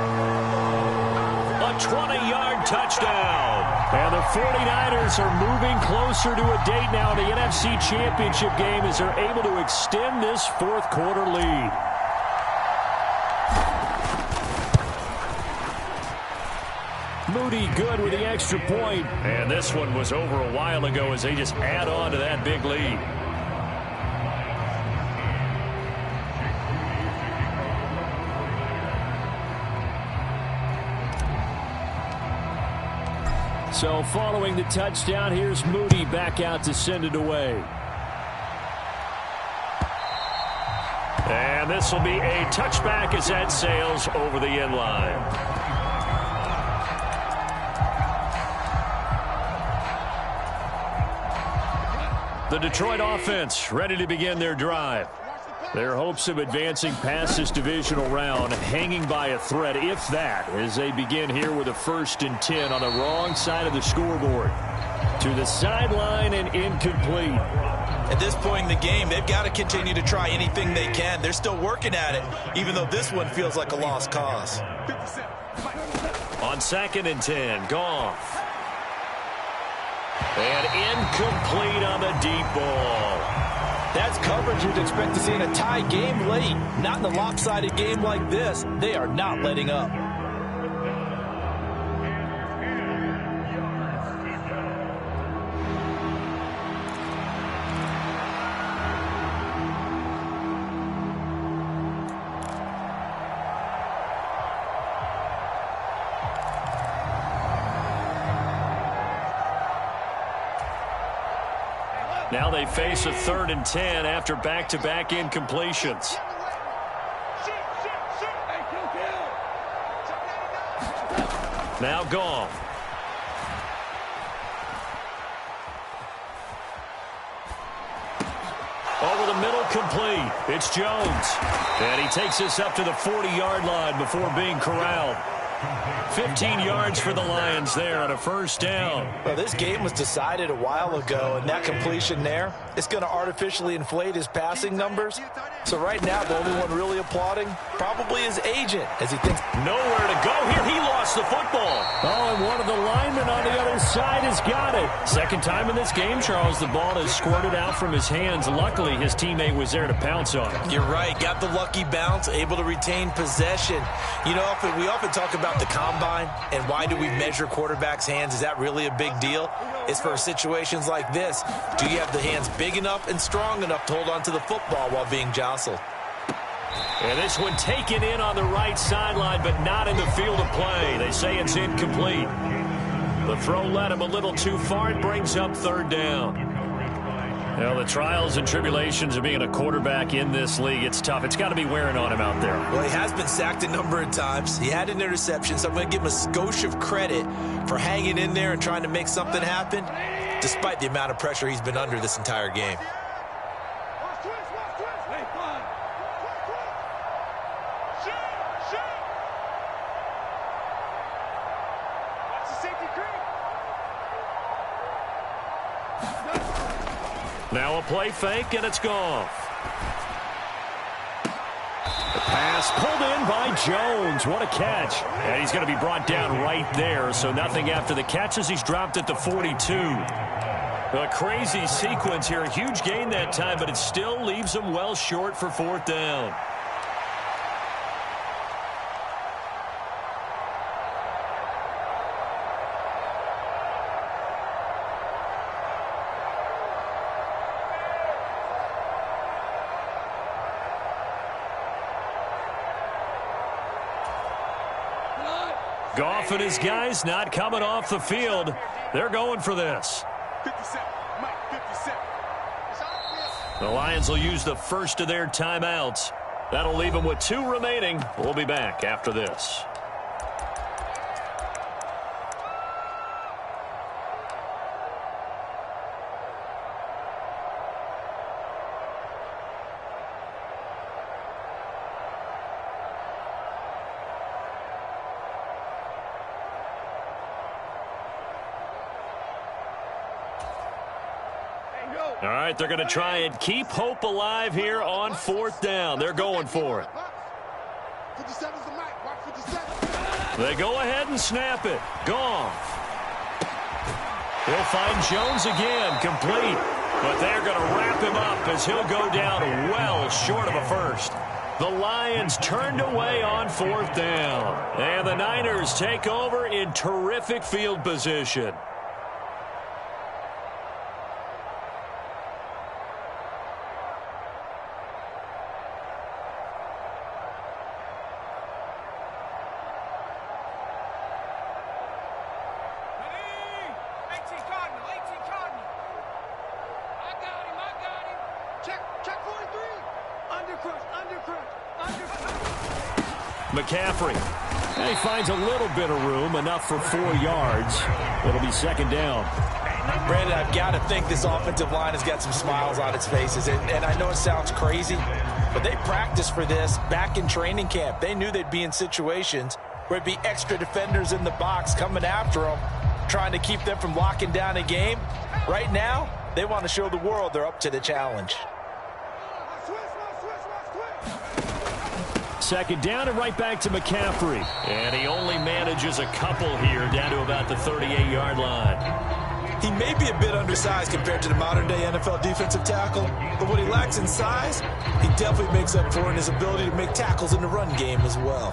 A 20-yard touchdown. And the 49ers are moving closer to a date now in the NFC Championship game as they're able to extend this 4th quarter lead. Moody good with the extra point. And this one was over a while ago as they just add on to that big lead. So following the touchdown, here's Moody back out to send it away. And this will be a touchback as that sails over the end line. The Detroit offense ready to begin their drive. Their hopes of advancing past this divisional round hanging by a thread, if that, as they begin here with a 1st and 10 on the wrong side of the scoreboard. To the sideline and incomplete. At this point in the game, they've got to continue to try anything they can. They're still working at it, even though this one feels like a lost cause. On 2nd and 10, Goff. And incomplete on the deep ball. That's coverage you'd expect to see in a tie game late. Not in a lopsided game like this. They are not letting up. Now they face a 3rd and 10 after back-to-back incompletions. Now Goff. Over the middle, complete. It's Jones. And he takes us up to the 40-yard line before being corralled. 15 yards for the Lions there on a 1st down. Well, this game was decided a while ago, and that completion there, it's going to artificially inflate his passing numbers. So right now, the only one really applauding probably his agent as he thinks nowhere to go here. He lost the football. Oh, and one of the linemen on the other side has got it. Second time in this game, Charles, the ball has squirted out from his hands. Luckily, his teammate was there to pounce on it. You're right. Got the lucky bounce, able to retain possession. You know, we often talk about the combine and why do we measure quarterbacks' hands? Is that really a big deal? It's for situations like this. Do you have the hands big enough and strong enough to hold on to the football while being jostled? And this one taken in on the right sideline, but not in the field of play. They say it's incomplete. The throw led him a little too far. It brings up 3rd down. Well, the trials and tribulations of being a quarterback in this league, it's tough. It's got to be wearing on him out there. Well, he has been sacked a number of times. He had an interception, so I'm going to give him a skosh of credit for hanging in there and trying to make something happen, despite the amount of pressure he's been under this entire game. Now a play fake, and it's gone. The pass pulled in by Jones. What a catch. And he's going to be brought down right there, so nothing after the catch as he's dropped at the 42. A crazy sequence here. A huge gain that time, but it still leaves him well short for fourth down. Goff and his guys not coming off the field. They're going for this. 57, Mike, 57. The Lions will use the first of their timeouts. That'll leave them with 2 remaining. We'll be back after this. All right, they're going to try and keep hope alive here on fourth down. They're going for it. 57's the Mike. Watch 57. They go ahead and snap it. Goff. He'll find Jones again, complete. But they're going to wrap him up as he'll go down well short of a first. The Lions turned away on fourth down. And the Niners take over in terrific field position. McCaffrey. And he finds a little bit of room, enough for 4 yards. It'll be second down. Brandon, I've got to think this offensive line has got some smiles on its faces. And I know it sounds crazy, but they practiced for this back in training camp. They knew they'd be in situations where it'd be extra defenders in the box coming after them, trying to keep them from locking down a game. Right now, they want to show the world they're up to the challenge. Second down and right back to McCaffrey. And he only manages a couple here down to about the 38-yard line. He may be a bit undersized compared to the modern-day NFL defensive tackle, but what he lacks in size, he definitely makes up for in his ability to make tackles in the run game as well.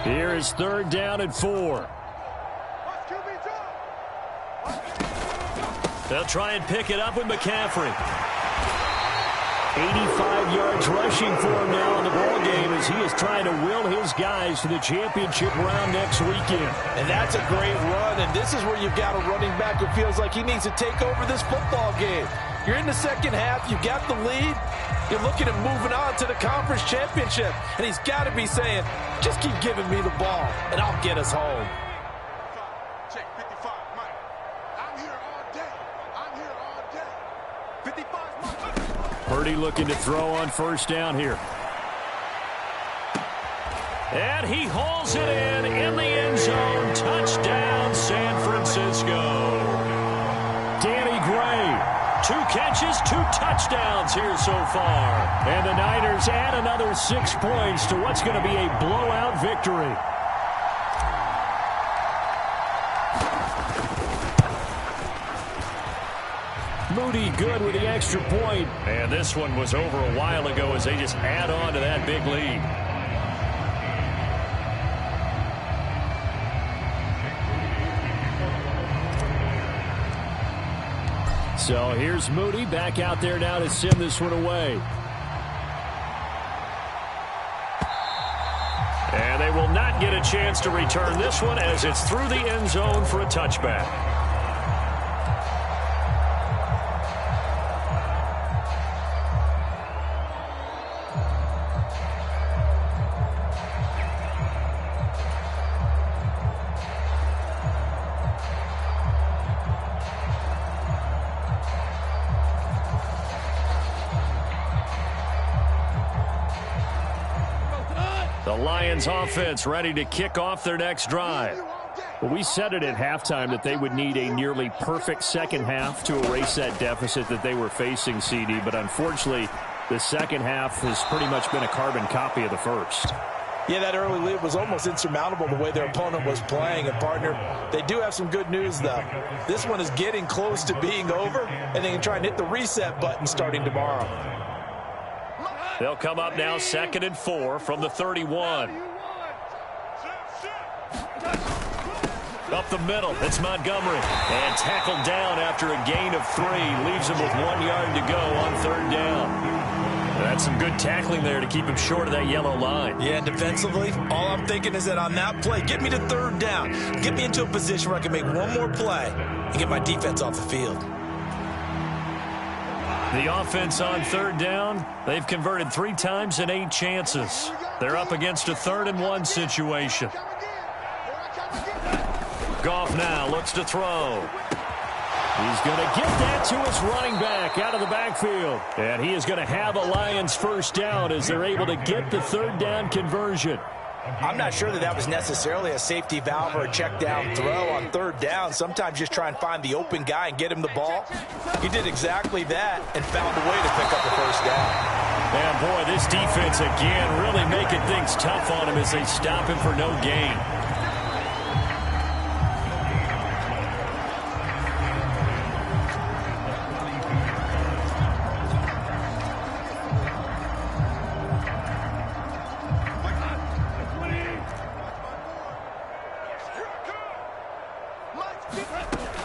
Here is third down and 4. They'll try and pick it up with McCaffrey. 85 yards rushing for him now in the ball game as he is trying to will his guys to the championship round next weekend. And that's a great run, and this is where you've got a running back who feels like he needs to take over this football game. You're in the second half, you've got the lead, you're looking at moving on to the conference championship, and he's got to be saying, just keep giving me the ball, and I'll get us home. Check 55, Mike. I'm here all day. I'm here all day. 55's Mike. Purdy looking to throw on first down here. And he hauls it in the end zone. Touchdown, San Francisco. Danny Gray. 2 catches, 2 touchdowns here so far. And the Niners add another 6 points to what's going to be a blowout victory. Moody good with the extra point. And this one was over a while ago as they just add on to that big lead. So here's Moody back out there now to send this one away. And they will not get a chance to return this one as it's through the end zone for a touchback. The Lions offense ready to kick off their next drive. Well, we said it at halftime that they would need a nearly perfect second half to erase that deficit that they were facing, CD. But unfortunately, the second half has pretty much been a carbon copy of the first. Yeah, that early lead was almost insurmountable the way their opponent was playing. And, partner, they do have some good news, though. This one is getting close to being over, and they can try and hit the reset button starting tomorrow. They'll come up now 2nd and 4 from the 31. Up the middle, it's Montgomery. And tackled down after a gain of 3. Leaves him with 1 yard to go on 3rd down. That's some good tackling there to keep him short of that yellow line. Yeah, and defensively, all I'm thinking is that on that play, get me to 3rd down. Get me into a position where I can make one more play and get my defense off the field. The offense on 3rd down, they've converted 3 times in 8 chances. They're up against a 3rd and 1 situation. Goff now looks to throw. He's going to get that to his running back out of the backfield. And he is going to have a Lions first down as they're able to get the 3rd down conversion. I'm not sure that was necessarily a safety valve or a check down throw on 3rd down. Sometimes just try and find the open guy and get him the ball. He did exactly that and found a way to pick up the first down. And boy, this defense again really making things tough on him as they stop him for no gain.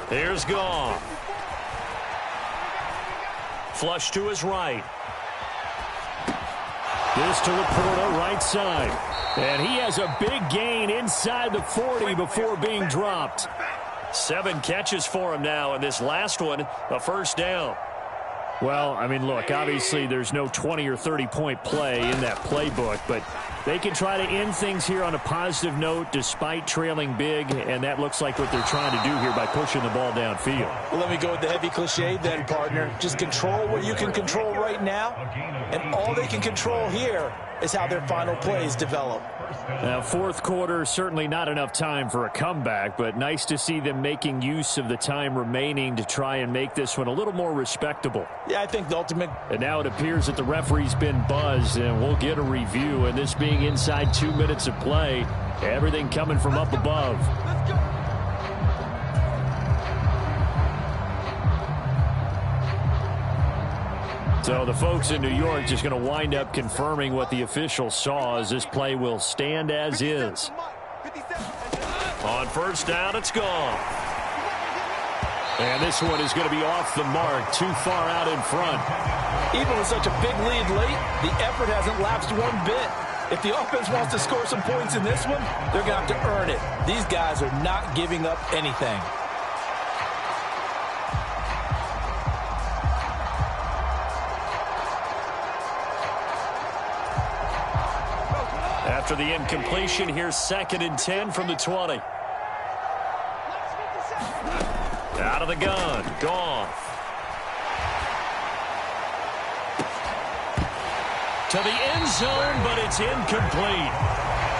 Here's Goff. Flush to his right. This to Laporta, right side. And he has a big gain inside the 40 before being dropped. 7 catches for him now, and this last one, a first down. Well, I mean, look, obviously there's no 20 or 30-point play in that playbook, but they can try to end things here on a positive note despite trailing big, and that looks like what they're trying to do here by pushing the ball downfield. Well, let me go with the heavy cliche then, partner. Just control what you can control right now, and all they can control here is how their final plays develop. Now, 4th quarter, certainly not enough time for a comeback, but nice to see them making use of the time remaining to try and make this one a little more respectable. Yeah, I think the ultimate. And now it appears that the referee's been buzzed, and we'll get a review. And this being inside 2 minutes of play, everything coming from up above. So the folks in New York just going to wind up confirming what the officials saw as this play will stand as is. On first down, it's gone. And this one is going to be off the mark, too far out in front. Even with such a big lead late, the effort hasn't lapsed one bit. If the offense wants to score some points in this one, they're going to have to earn it. These guys are not giving up anything. After the incompletion, here's 2nd and 10 from the 20. Out of the gun, Goff. To the end zone, but it's incomplete.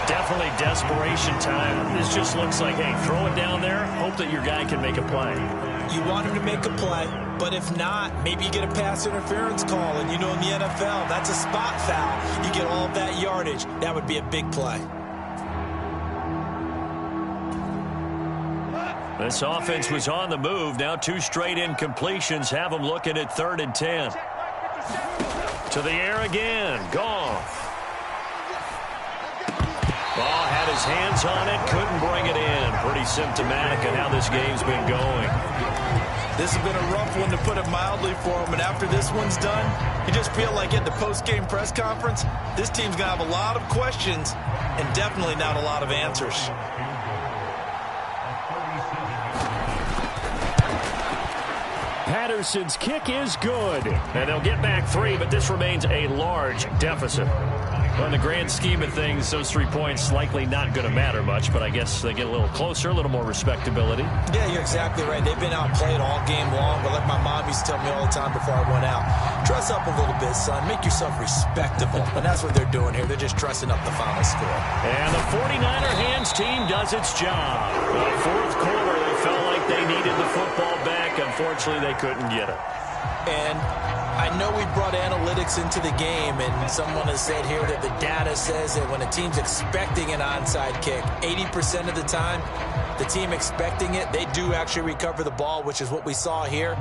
Definitely desperation time. This just looks like, hey, throw it down there, hope that your guy can make a play. You want him to make a play, but if not, maybe you get a pass interference call, and you know in the NFL, that's a spot foul. You get all of that yardage. That would be a big play. This offense was on the move. Now 2 straight incompletions have them looking at 3rd and 10. To the air again. Goff. Ball had his hands on it. Couldn't bring it in. Pretty symptomatic of how this game's been going. This has been a rough one, to put it mildly, for him. And after this one's done, you just feel like at the post-game press conference, this team's going to have a lot of questions and definitely not a lot of answers. Patterson's kick is good. And they'll get back 3, but this remains a large deficit. Well, in the grand scheme of things, those 3 points likely not going to matter much, but I guess they get a little closer, a little more respectability. Yeah, you're exactly right. They've been outplayed all game long, but like my mom used to tell me all the time before I went out, dress up a little bit, son. Make yourself respectable. And that's what they're doing here. They're just dressing up the final score. And the 49er hands team does its job. The fourth quarter, they felt like they needed the football back. Unfortunately, they couldn't get it. And I know we brought analytics into the game, and someone has said here that the data says that when a team's expecting an onside kick, 80% of the time, the team expecting it, they do actually recover the ball, which is what we saw here.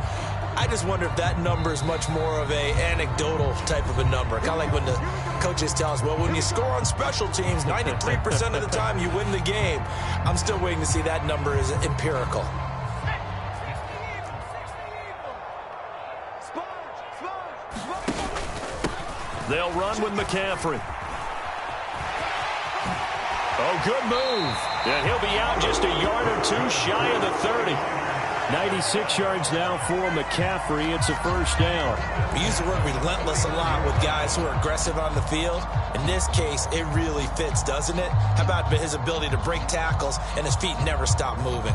I just wonder if that number is much more of a anecdotal type of a number. Kind of like when the coaches tell us, well, when you score on special teams, 93% of the time you win the game. I'm still waiting to see that number is empirical. They'll run with McCaffrey. Oh, good move. And he'll be out just a yard or two shy of the 30. 96 yards now for McCaffrey. It's a first down. We use the word relentless a lot with guys who are aggressive on the field. In this case, it really fits, doesn't it? How about his ability to break tackles and his feet never stop moving?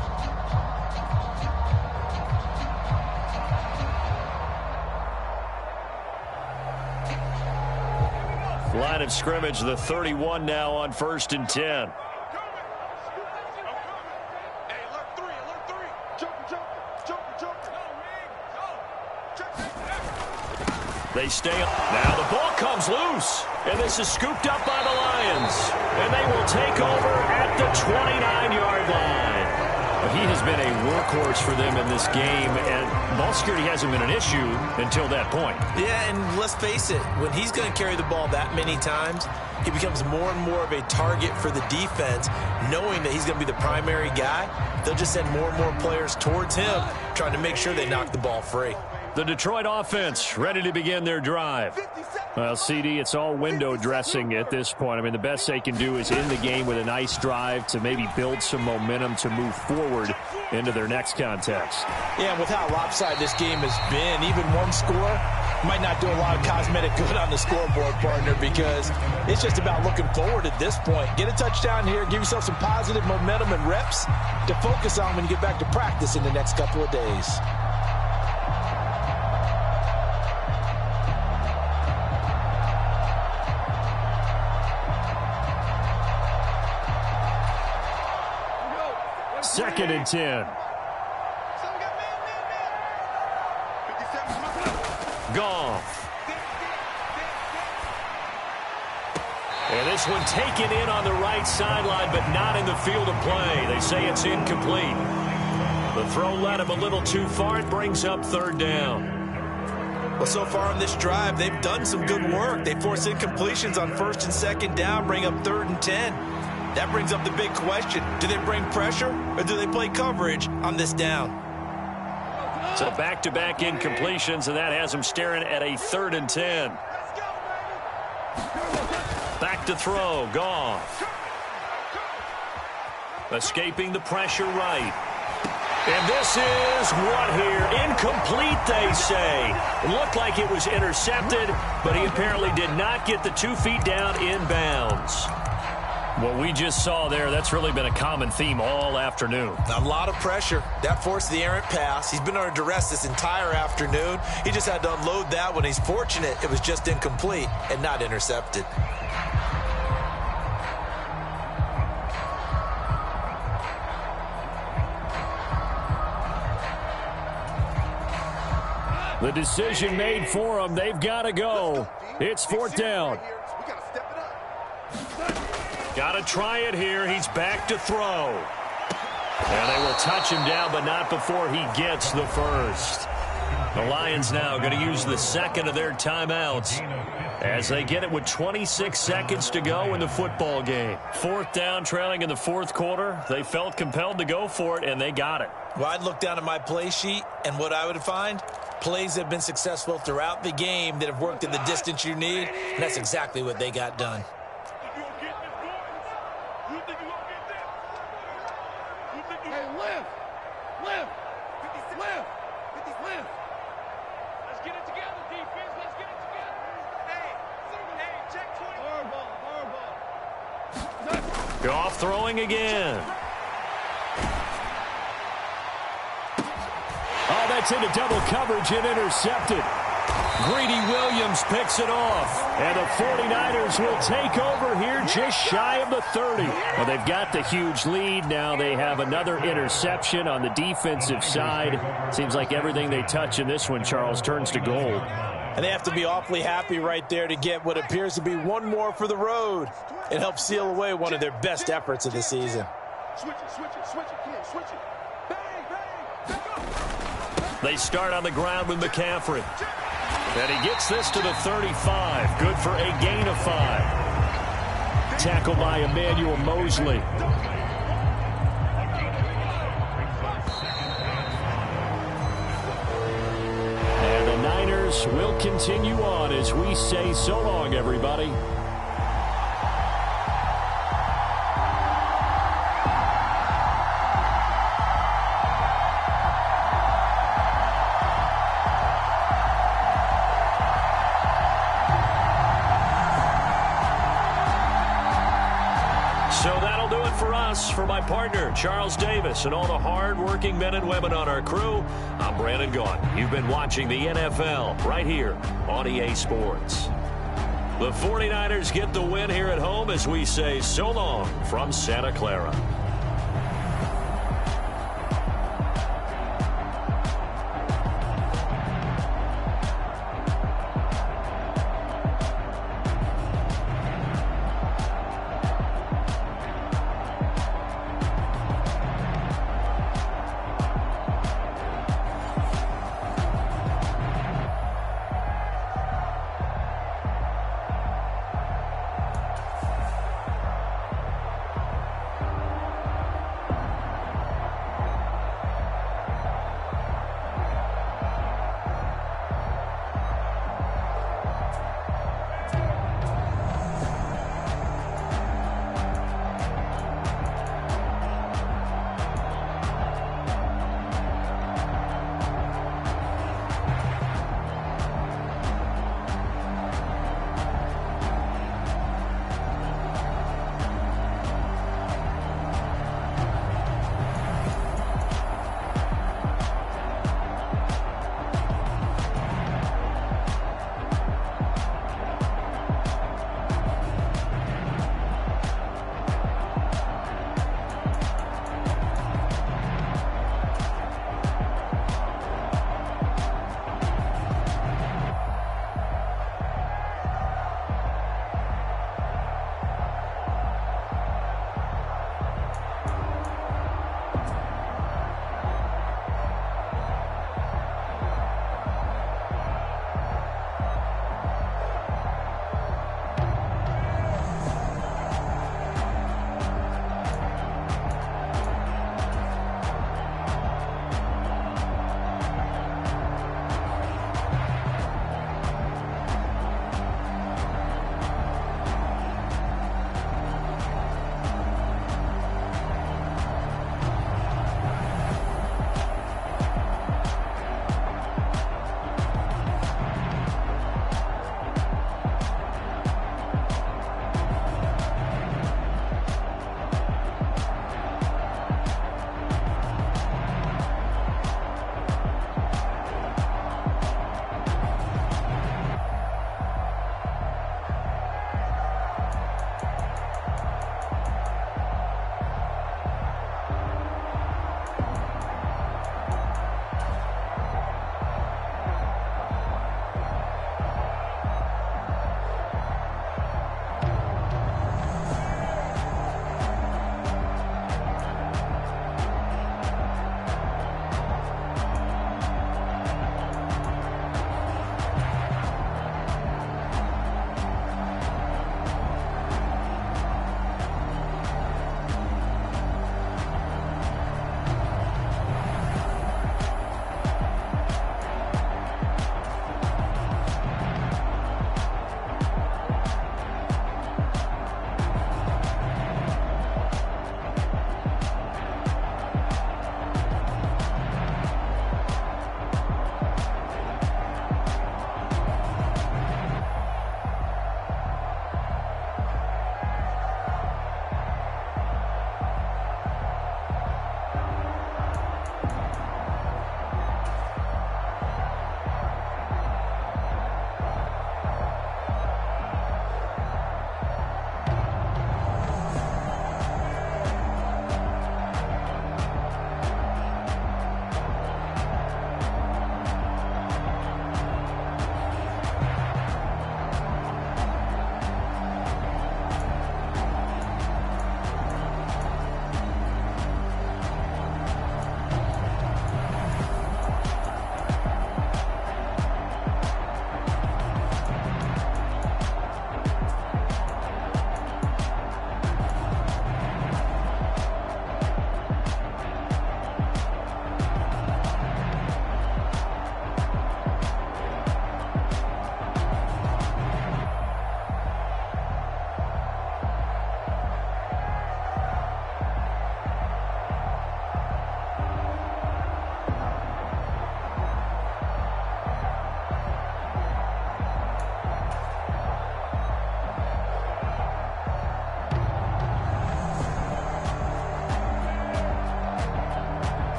Line of scrimmage, the 31 now on 1st and 10. Hey, alert three. Joker. They stay up. Now the ball comes loose. And this is scooped up by the Lions. And they will take over at the 29-yard line. He has been a workhorse for them in this game, and ball security hasn't been an issue until that point. Yeah, and let's face it, when he's going to carry the ball that many times, he becomes more and more of a target for the defense, knowing that he's going to be the primary guy. They'll just send more and more players towards him, trying to make sure they knock the ball free. The Detroit offense ready to begin their drive. Well, CD, it's all window dressing at this point. I mean, the best they can do is end the game with a nice drive to maybe build some momentum to move forward into their next contest. Yeah, and with how lopsided this game has been, even one score might not do a lot of cosmetic good on the scoreboard, partner, because it's just about looking forward at this point. Get a touchdown here, give yourself some positive momentum and reps to focus on when you get back to practice in the next couple of days. Second and 10. Goff. And this one taken in on the right sideline, but not in the field of play. They say it's incomplete. The throw led him a little too far. It brings up 3rd down. Well, so far on this drive, they've done some good work. They force incompletions on 1st and 2nd down, bring up 3rd and 10. That brings up the big question. Do they bring pressure or do they play coverage on this down? So back-to-back incompletions, and that has them staring at a 3rd and 10. Back to throw, Goff. Escaping the pressure right. And this is what here? Incomplete, they say. It looked like it was intercepted, but he apparently did not get the 2 feet down inbounds. What we just saw there, that's really been a common theme all afternoon. A lot of pressure. That forced the errant pass. He's been under duress this entire afternoon. He just had to unload that one. He's fortunate it was just incomplete and not intercepted. The decision made for them. They've got to go. It's 4th down. Got to try it here. He's back to throw. And they will touch him down, but not before he gets the first. The Lions now going to use the second of their timeouts as they get it with 26 seconds to go in the football game. 4th down, trailing in the 4th quarter. They felt compelled to go for it, and they got it. Well, I'd look down at my play sheet, and what I would find, plays that have been successful throughout the game that have worked in the distance you need, and that's exactly what they got done. Let's get it together, defense. Let's get it together. Hey, check 20. Off throwing again. Oh, that's into double coverage and intercepted. Greedy Williams picks it off. And the 49ers will take over here just shy of the 30. Well, they've got the huge lead. Now they have another interception on the defensive side. Seems like everything they touch in this one, Charles, turns to gold. And they have to be awfully happy right there to get what appears to be one more for the road. It helps seal away one of their best efforts of the season. Switch it, kid, switch it. Bang, bang, go. They start on the ground with McCaffrey. And he gets this to the 35. Good for a gain of 5. Tackle by Emmanuel Mosley. And the Niners will continue on as we say so long, everybody. So that'll do it for us. For my partner, Charles Davis, and all the hard-working men and women on our crew, I'm Brandon Gaudin. You've been watching the NFL right here on EA Sports. The 49ers get the win here at home as we say so long from Santa Clara.